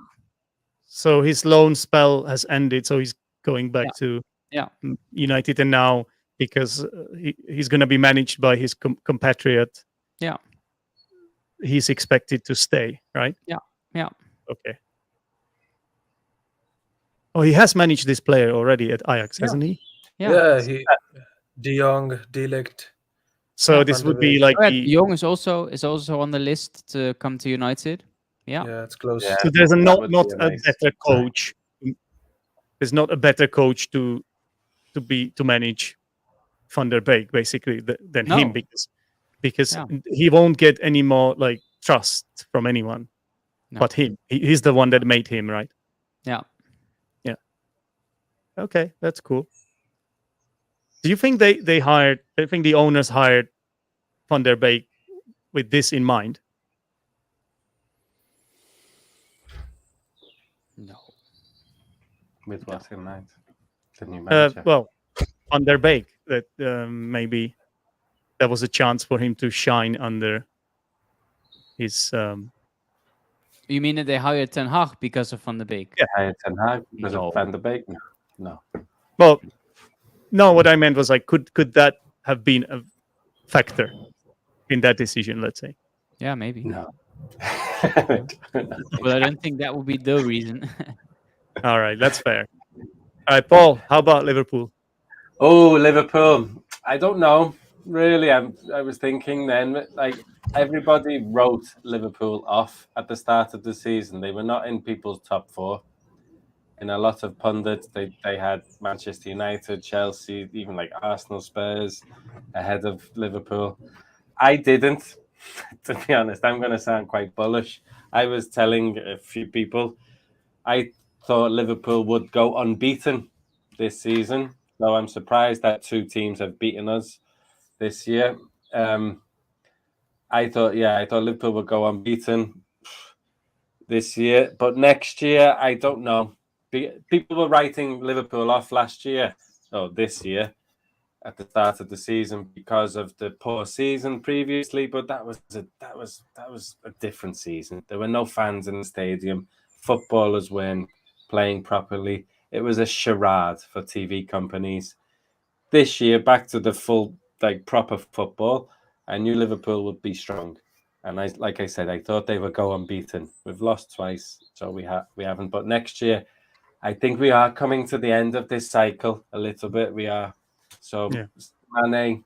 So his loan spell has ended. So he's going back to Yeah. United, and now because he's going to be managed by his compatriot. Yeah. He's expected to stay, right? Yeah. Yeah. Okay. Oh, he has managed this player already at Ajax, hasn't he? Yeah, he De Jong, De Ligt. So this would be like De Jong is also on the list to come to United. Yeah. Yeah, it's close. Yeah. so there's not would be a nice better coach. There's not a better coach to manage Van der Beek basically than him because he won't get any more like trust from anyone but him. He's the one that made him, right? Yeah. Okay, that's cool. Do you think they hired? I think the owners hired Van der Beek with this in mind. No. With what's in mind? The new manager. Well, Van der Beek, that maybe that was a chance for him to shine under his. You mean that they hired Ten Hag because of Van de Beek? Yeah. Hired Ten Hag because No. of Van der Beek? No. Well, no, what I meant was like, could that have been a factor in that decision? Let's say. Yeah, maybe. No. But I don't think that would be the reason. All right, that's fair. All right, Paul, how about Liverpool? Oh, Liverpool. I don't know. Really, I was thinking then, like, everybody wrote Liverpool off at the start of the season. They were not in people's top four. In a lot of pundits, they had Manchester United, Chelsea, even like Arsenal, Spurs ahead of Liverpool. I didn't, to be honest. I'm going to sound quite bullish. I was telling a few people I thought Liverpool would go unbeaten this season. So I'm surprised that two teams have beaten us this year. I thought Liverpool would go unbeaten this year, but next year I don't know. People were writing Liverpool off this year at the start of the season because of the poor season previously, but that was a different season. There were no fans in the stadium. Footballers weren't playing properly. It was a charade for TV companies. This year, back to the full, like, proper football, I knew Liverpool would be strong. And like I said, I thought they would go unbeaten. We've lost twice, so we haven't. But next year, I think we are coming to the end of this cycle a little bit. We are. So Yeah. Mane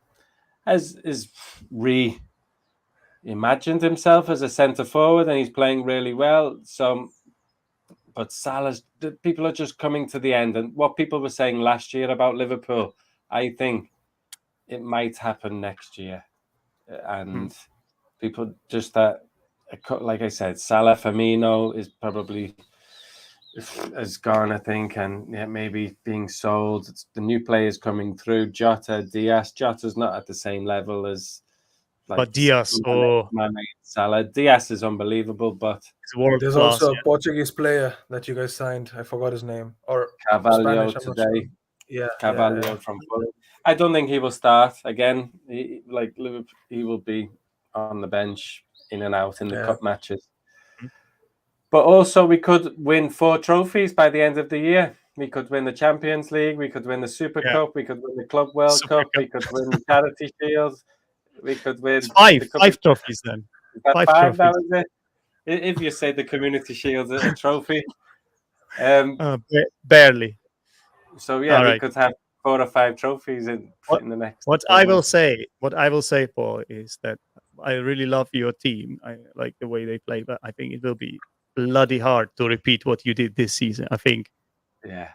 is reimagined himself as a centre forward, and he's playing really well. But Salah's, people are just coming to the end. And what people were saying last year about Liverpool, I think it might happen next year. And people just that, like I said, Salah, Firmino is probably has gone, I think, and maybe being sold. It's the new players coming through. Jota, Diaz. Jota's not at the same level as, like, But Diaz, Mane, Salah. Diaz is unbelievable, but it's world There's class. also a Portuguese player that you guys signed. I forgot his name. Or Carvalho Spanish, I'm not today. sure. Yeah, Carvalho yeah. from Fulham. I don't think he will start again. He will be on the bench, in and out in the cup matches. But also, we could win 4 trophies by the end of the year. We could win the Champions League. We could win the Super Cup. We could win the Club World Super Cup. We could win the Charity Shield. We could win It's five trophies then. Is that 5 five? That trophies. was it. If you say the Community Shield a trophy. Barely. So yeah, All we right. could have 4 or 5 trophies in the next. What I will say, Paul, is that I really love your team. I like the way they play, but I think it will be bloody hard to repeat what you did this season. I think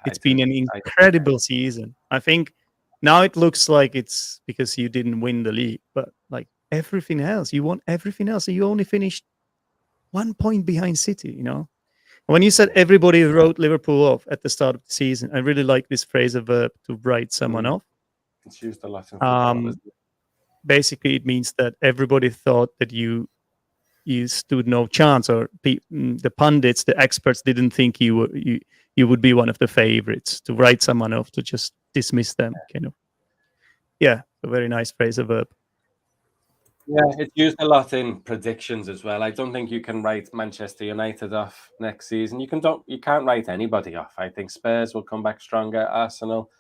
it's been an incredible season. I think now it looks like it's because you didn't win the league, but like everything else, you won everything else. So you only finished 1 point behind City, you know? When you said everybody wrote Liverpool off at the start of the season, I really like this phrase, a verb, to write someone off. It's used a lot in football. Basically, it means that everybody thought that you stood no chance, or the pundits, the experts, didn't think you would be one of the favorites. To write someone off, to just dismiss them, kind of. Yeah, a very nice phrase, a verb. Yeah, it's used a lot in predictions as well. I don't think you can write Manchester United off next season. You can't write anybody off. I think Spurs will come back stronger. Arsenal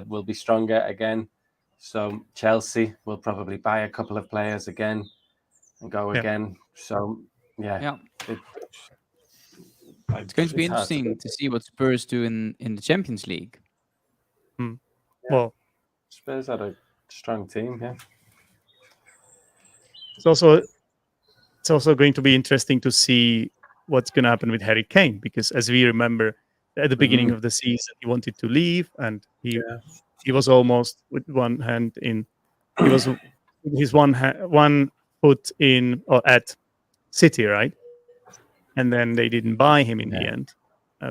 will be stronger again. So Chelsea will probably buy a couple of players again and go again. So yeah. It's going to be interesting to see what Spurs do in the Champions League. Well, Spurs are a strong team, yeah. It's also going to be interesting to see what's going to happen with Harry Kane, because as we remember, at the beginning of the season, he wanted to leave, and he was almost with one hand in. He was his one foot in or at City, right? And then they didn't buy him in the end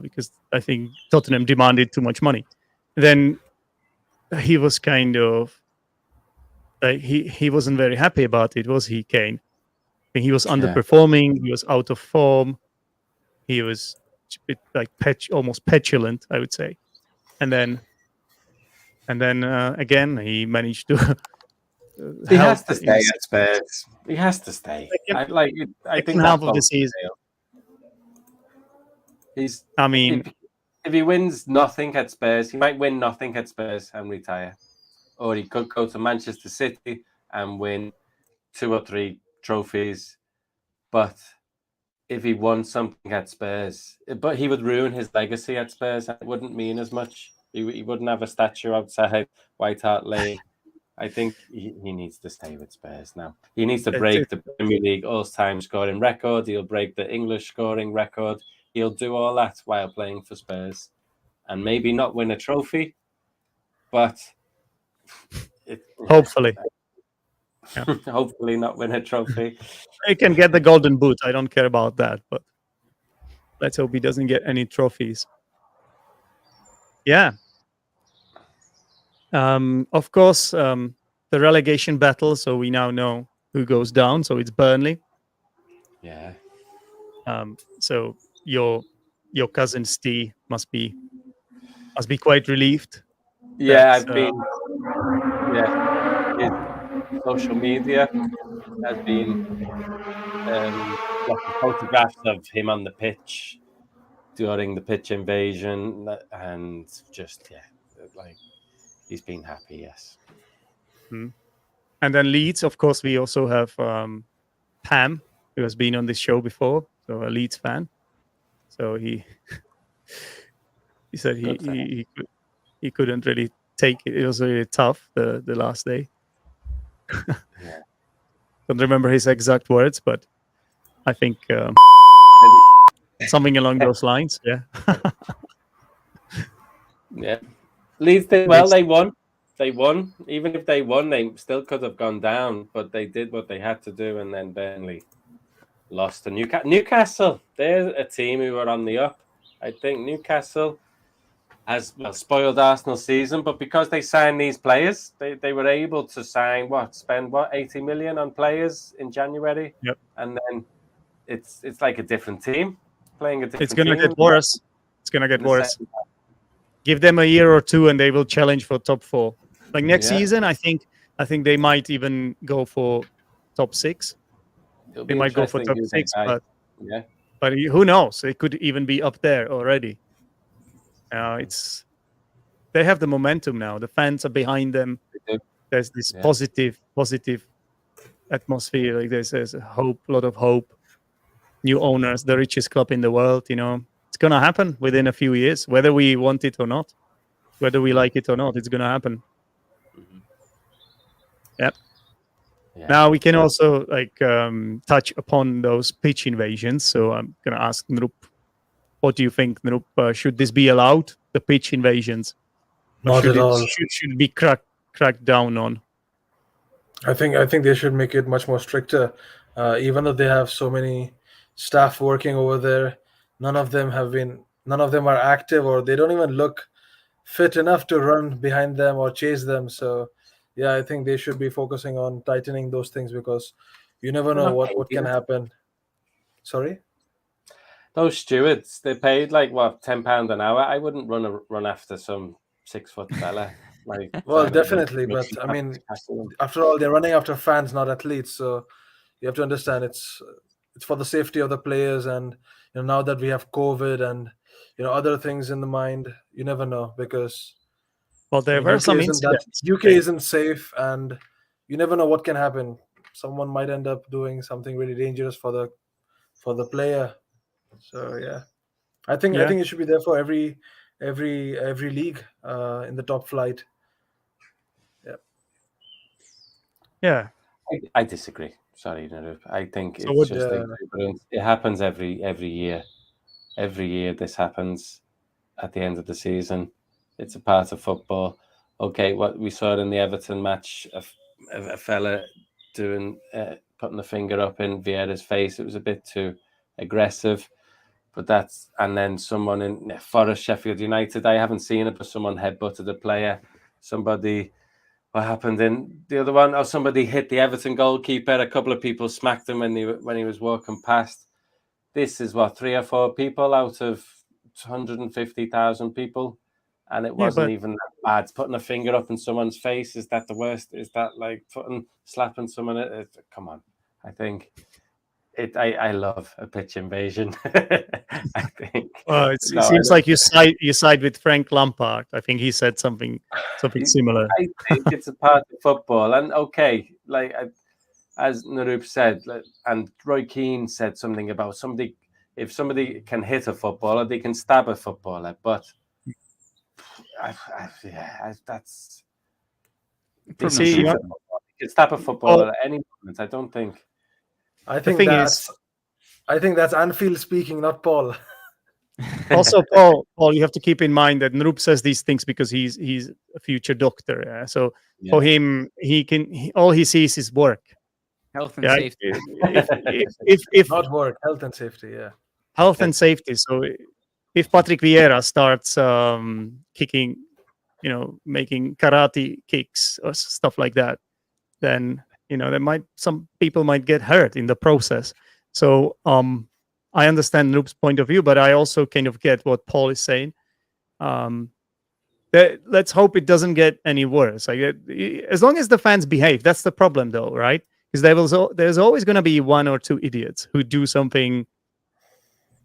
because I think Tottenham demanded too much money. then he was kind of like he wasn't very happy about it, was he, Kane? I think he was underperforming. He was out of form. He was a bit like almost petulant, I would say. And then again, he managed to. He has to stay at Spurs. He has to stay. I think half of the season. I mean, if he wins nothing at Spurs, he might win nothing at Spurs and retire, or he could go to Manchester City and win 2 or 3 trophies. But if he won something at Spurs, but he would ruin his legacy at Spurs. It wouldn't mean as much. He wouldn't have a statue outside White Hart Lane. I think he needs to stay with Spurs now. He needs to break the Premier League all-time scoring record. He'll break the English scoring record. He'll do all that while playing for Spurs, and maybe not win a trophy, but hopefully. Yeah. Hopefully not win a trophy. He can get the golden boot. I don't care about that, but let's hope he doesn't get any trophies. Yeah. Of course, the relegation battle. So we now know who goes down. So it's Burnley. Yeah. So your cousin Steve must be quite relieved. Yeah, I've been. Yeah, his social media has been lots of photographs of him on the pitch during the pitch invasion, and just he's been happy. Yes. And then Leeds, of course, we also have Pam, who has been on this show before, so a Leeds fan. So he said he couldn't really take it. It was really tough the last day. Yeah. Don't remember his exact words, but I think something along those lines. Yeah. Yeah. Leeds did well. They won. Even if they won, they still could have gone down, but they did what they had to do, and then Burnley lost to Newcastle. Newcastle, they're a team who are on the up. I think Newcastle has spoiled Arsenal's season, but because they signed these players, they were able to spend 80 million on players in January. Yep. And then it's like a different team playing a different It's gonna team. get worse. It's gonna get worse. Give them a year or two, and they will challenge for top 4. Like next season, I think they might even go for top 6. They might go for top 6, but who knows? It could even be up there already. They have the momentum now. The fans are behind them. There's this positive atmosphere. Like there's a lot of hope. New owners, the richest club in the world. It's gonna happen within a few years, whether we want it or not, whether we like it or not. It's gonna happen. Mm-hmm. Yep. Yeah. Now we can also touch upon those pitch invasions. So I'm gonna ask Nrup, what do you think, Nrup? Should this be allowed? The pitch invasions? Not at all. Should be cracked down on. I think they should make it much more stricter. Even though they have so many staff working over there, none of them are active, or they don't even look fit enough to run behind them or chase them. So yeah, I think they should be focusing on tightening those things, because you never know what can happen. Sorry? Those stewards, they paid £10 an hour. I wouldn't run after some 6-foot fella. Well, definitely, but I mean, after all, they're running after fans, not athletes. So you have to understand it's for the safety of the players, and now that we have COVID and other things in the mind, you never know, because there were some incidents. UK isn't safe, and you never know what can happen. Someone might end up doing something really dangerous for the player. So yeah, I think it should be there for every league in the top flight. Yeah. I disagree. Sorry, Narup. I think it's it happens every year. Every year this happens at the end of the season. It's a part of football. Okay, what we saw in the Everton match, a fella putting the finger up in Vieira's face. It was a bit too aggressive. But and then someone in Forest, Sheffield United, I haven't seen it, but someone headbutted a player. What happened in the other one? Oh, somebody hit the Everton goalkeeper. A couple of people smacked him when he was walking past. This is what, 3 or 4 people out of 150,000 people, and it wasn't even that bad. Putting a finger up in someone's face, is that the worst? Is that like slapping someone? Come on, I think I love a pitch invasion. I think. It seems like you side with Frank Lampard. I think he said something similar. I think it's a part of football, and okay, like as Narup said, and Roy Keane said something about somebody. If somebody can hit a footballer, they can stab a footballer. But that's. You can stab a footballer at any moment. I don't think. I think that's Anfield speaking, not Paul. Also, Paul, you have to keep in mind that Narup says these things because he's a future doctor. Yeah? So for him, all he sees is work. Health and safety. If not work, health and safety. Yeah. Health and safety. So if Patrick Vieira starts kicking, making karate kicks or stuff like that, then some people might get hurt in the process. So I understand Noop's point of view, but I also kind of get what Paul is saying. Let's hope it doesn't get any worse. As long as the fans behave, that's the problem, though, right? Because there's always going to be 1 or 2 idiots who do something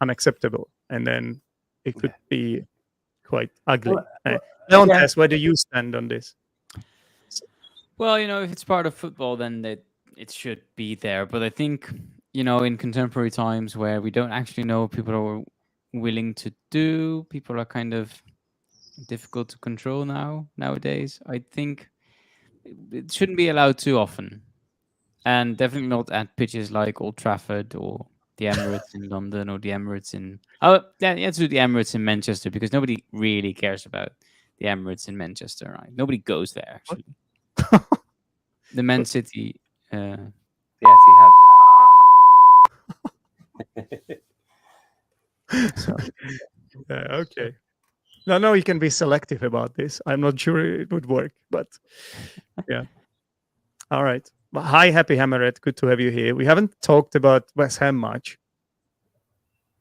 unacceptable, and then it could be quite ugly. Leontes, where do you stand on this? Well, if it's part of football, then it should be there. But I think, in contemporary times where we don't actually know what people are willing to do, people are kind of difficult to control nowadays. I think it shouldn't be allowed too often. And definitely not at pitches like Old Trafford or the Emirates in London or the Emirates in... let's do the Emirates in Manchester, because nobody really cares about the Emirates in Manchester, right? Nobody goes there, actually. The Man City... Yes, he had. So, okay. No, you can be selective about this. I'm not sure it would work, but yeah. All right. Well, hi, Happy Hammerhead. Good to have you here. We haven't talked about West Ham much.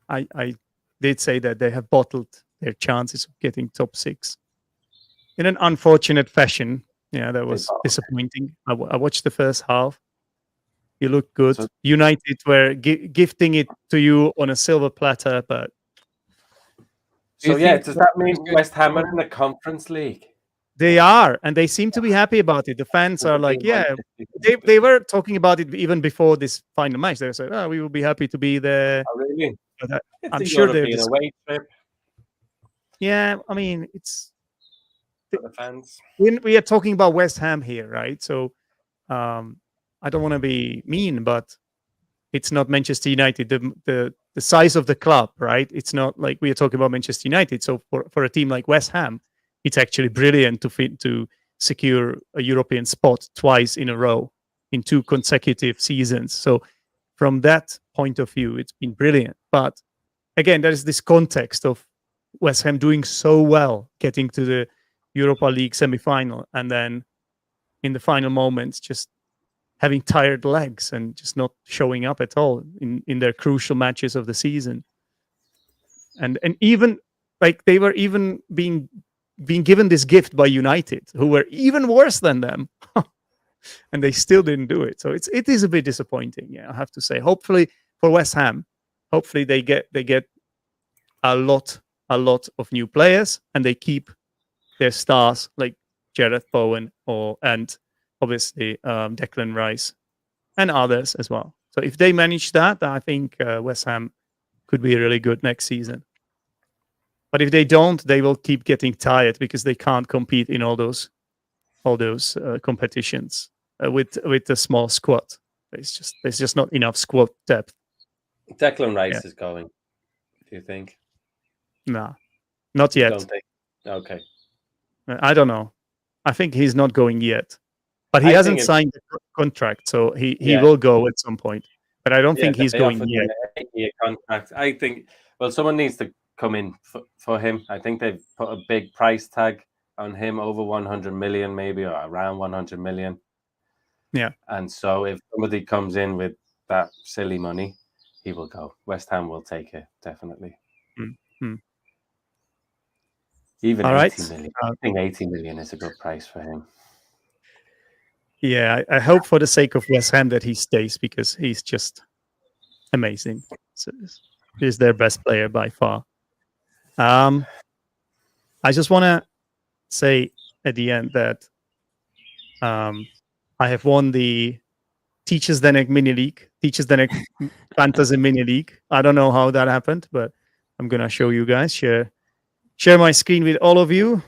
I did say that they have bottled their chances of getting top 6 in an unfortunate fashion. Yeah, that was disappointing. I watched the first half. You looked good. So, United were gifting it to you on a silver platter, but... So, does that mean West Ham are in the Conference League? They are, and they seem to be happy about it. The fans are like, they were talking about it even before this final match. They said, we will be happy to be there. Oh, really? I'm sure they're just... away trip. Yeah, I mean, it's... the fans. We are talking about West Ham here, right? So I don't want to be mean, but it's not Manchester United. The size of the club, right? It's not like we are talking about Manchester United. So for a team like West Ham, it's actually brilliant to secure a European spot twice in a row in 2 consecutive seasons. So from that point of view, it's been brilliant. But again, there is this context of West Ham doing so well, getting to the Europa League semi-final, and then in the final moments, just having tired legs and just not showing up at all in their crucial matches of the season. And even like they were even being given this gift by United, who were even worse than them, and they still didn't do it. So it is a bit disappointing. Yeah, I have to say. Hopefully for West Ham, they get a lot of new players, and they keep their stars like Jared Bowen and obviously Declan Rice and others as well. So if they manage that, I think West Ham could be really good next season. But if they don't, they will keep getting tired because they can't compete in all those competitions with a small squad. There's just not enough squad depth. Declan Rice is going. Do you think? Nah, not yet. Don't think? Okay. I don't know. I think he's not going yet, but he hasn't signed the contract, so he will go at some point. but I don't think he's they going offered yet. him an 8-year contract. I think, well, someone needs to come in for him. I think they've put a big price tag on him, over 100 million, maybe, or around 100 million. Yeah. And so if somebody comes in with that silly money, he will go. West Ham will take it, definitely. Mm. Even All 80 right. million. I think 80 million is a good price for him. Yeah, I hope for the sake of West Ham that he stays, because he's just amazing. So he's their best player by far. I just want to say at the end that I have won the Teachers Denek Mini League, Teachers Denek Fantasy Mini League. I don't know how that happened, but I'm gonna show you guys. Share my screen with all of you.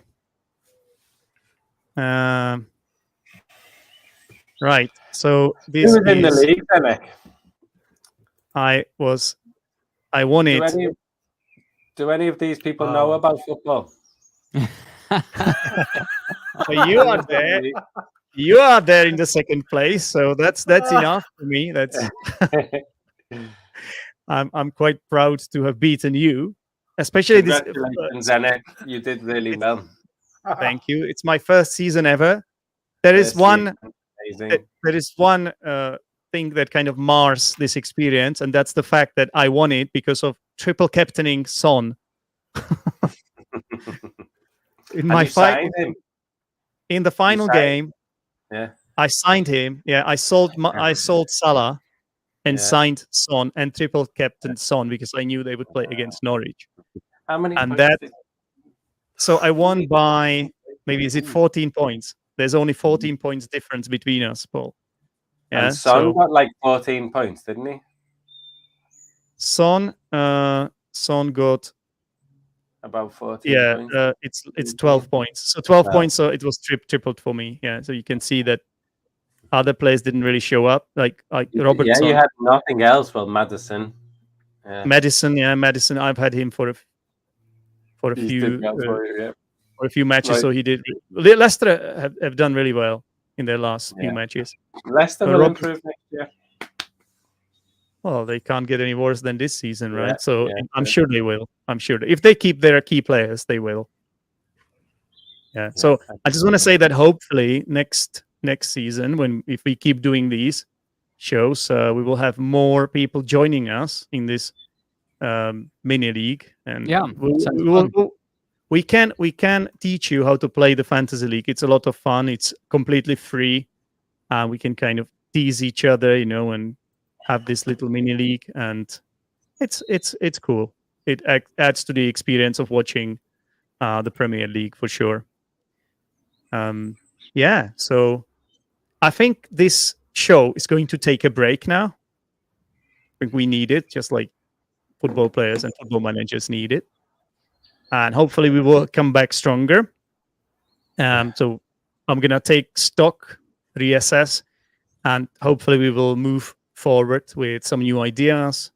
Right. So this Who was in the is league, Denek? I won it. Do any of these people know about football? So you are there. You are there in the second place, so that's enough for me. That's I'm quite proud to have beaten you, especially this. Congratulations, Denek. You did really well. Thank you. It's my first season ever. There is First one. season. Amazing. There is one thing that kind of mars this experience, and that's the fact that I won it because of triple captaining Son. In my fight, in the final game, yeah, I signed him. Yeah, I sold Salah and signed Son and triple captain Son because I knew they would play against Norwich. How many? And so I won by maybe, is it 14 points? There's only 14 points difference between us, Paul. Yeah, and Son got like 14 points, didn't he? Son got about 14 points. It's 12 points. So 12 points, so it was tripled for me. Yeah, so you can see that other players didn't really show up, like Robertson. Yeah, you had nothing else. Well, Madison. Yeah. Madison. I've had him for a few matches, right. So he did. Leicester have done really well in their last few matches. Leicester will improve next year. Well, they can't get any worse than this season, right? So I'm sure they will. I'm sure if they keep their key players, they will. Yeah. So I just want to say that hopefully next season, if we keep doing these shows, we will have more people joining us in this mini league, and we can teach you how to play the fantasy league. It's a lot of fun. It's completely free. We can kind of tease each other, and have this little mini league, and it's cool. It adds to the experience of watching the Premier League for sure. So I think this show is going to take a break now. I think we need it, just like football players and football managers need it. And hopefully we will come back stronger. So I'm going to take stock, reassess, and hopefully we will move forward with some new ideas.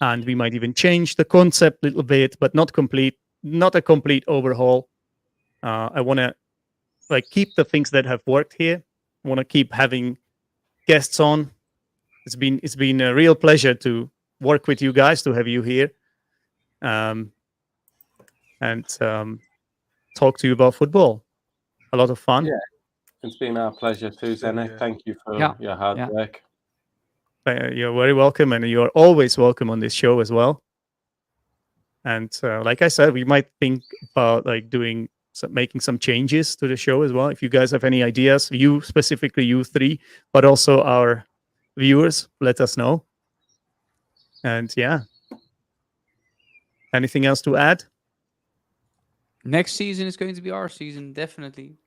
And we might even change the concept a little bit, but not a complete overhaul. I want to keep the things that have worked here. I want to keep having guests on. It's been a real pleasure to work with you guys, to have you here, and talk to you about football. A lot of fun. Yeah, it's been our pleasure too, Zenek. Thank you for your hard work. You're very welcome, and you're always welcome on this show as well. And like I said, we might think about making some changes to the show as well. If you guys have any ideas, you specifically, you three, but also our viewers, let us know. And anything else to add? Next season is going to be our season, definitely.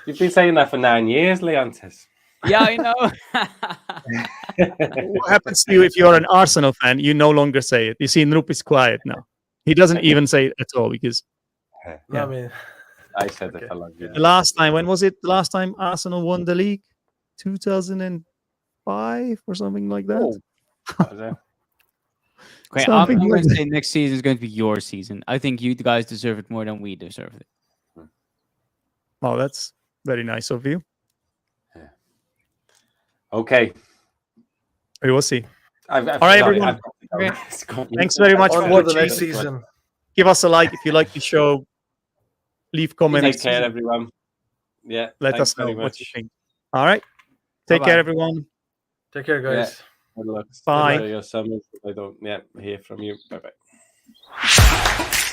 You've been saying that for 9 years, Leontes. Yeah, I know. What happens to you if you're an Arsenal fan? You no longer say it. You see, Nrup is quiet now. He doesn't even say it at all because. I mean, I said it a lot. The last time, when was it? The last time Arsenal won the league, 2005 or something like that. Okay, I'm going to say next season is going to be your season. I think you guys deserve it more than we deserve it. Oh, that's very nice of you. Okay. We will see. All right, everyone. Okay. Thanks very much for On to the watching. next season. Give us a like if you like the show. Leave comments. Take care, everyone. Yeah. Let thanks us know very what you much. think. All right. Take Bye-bye. care, everyone. Take care, guys. Good luck. Bye. Enjoy your summers if I don't hear from you. Bye bye.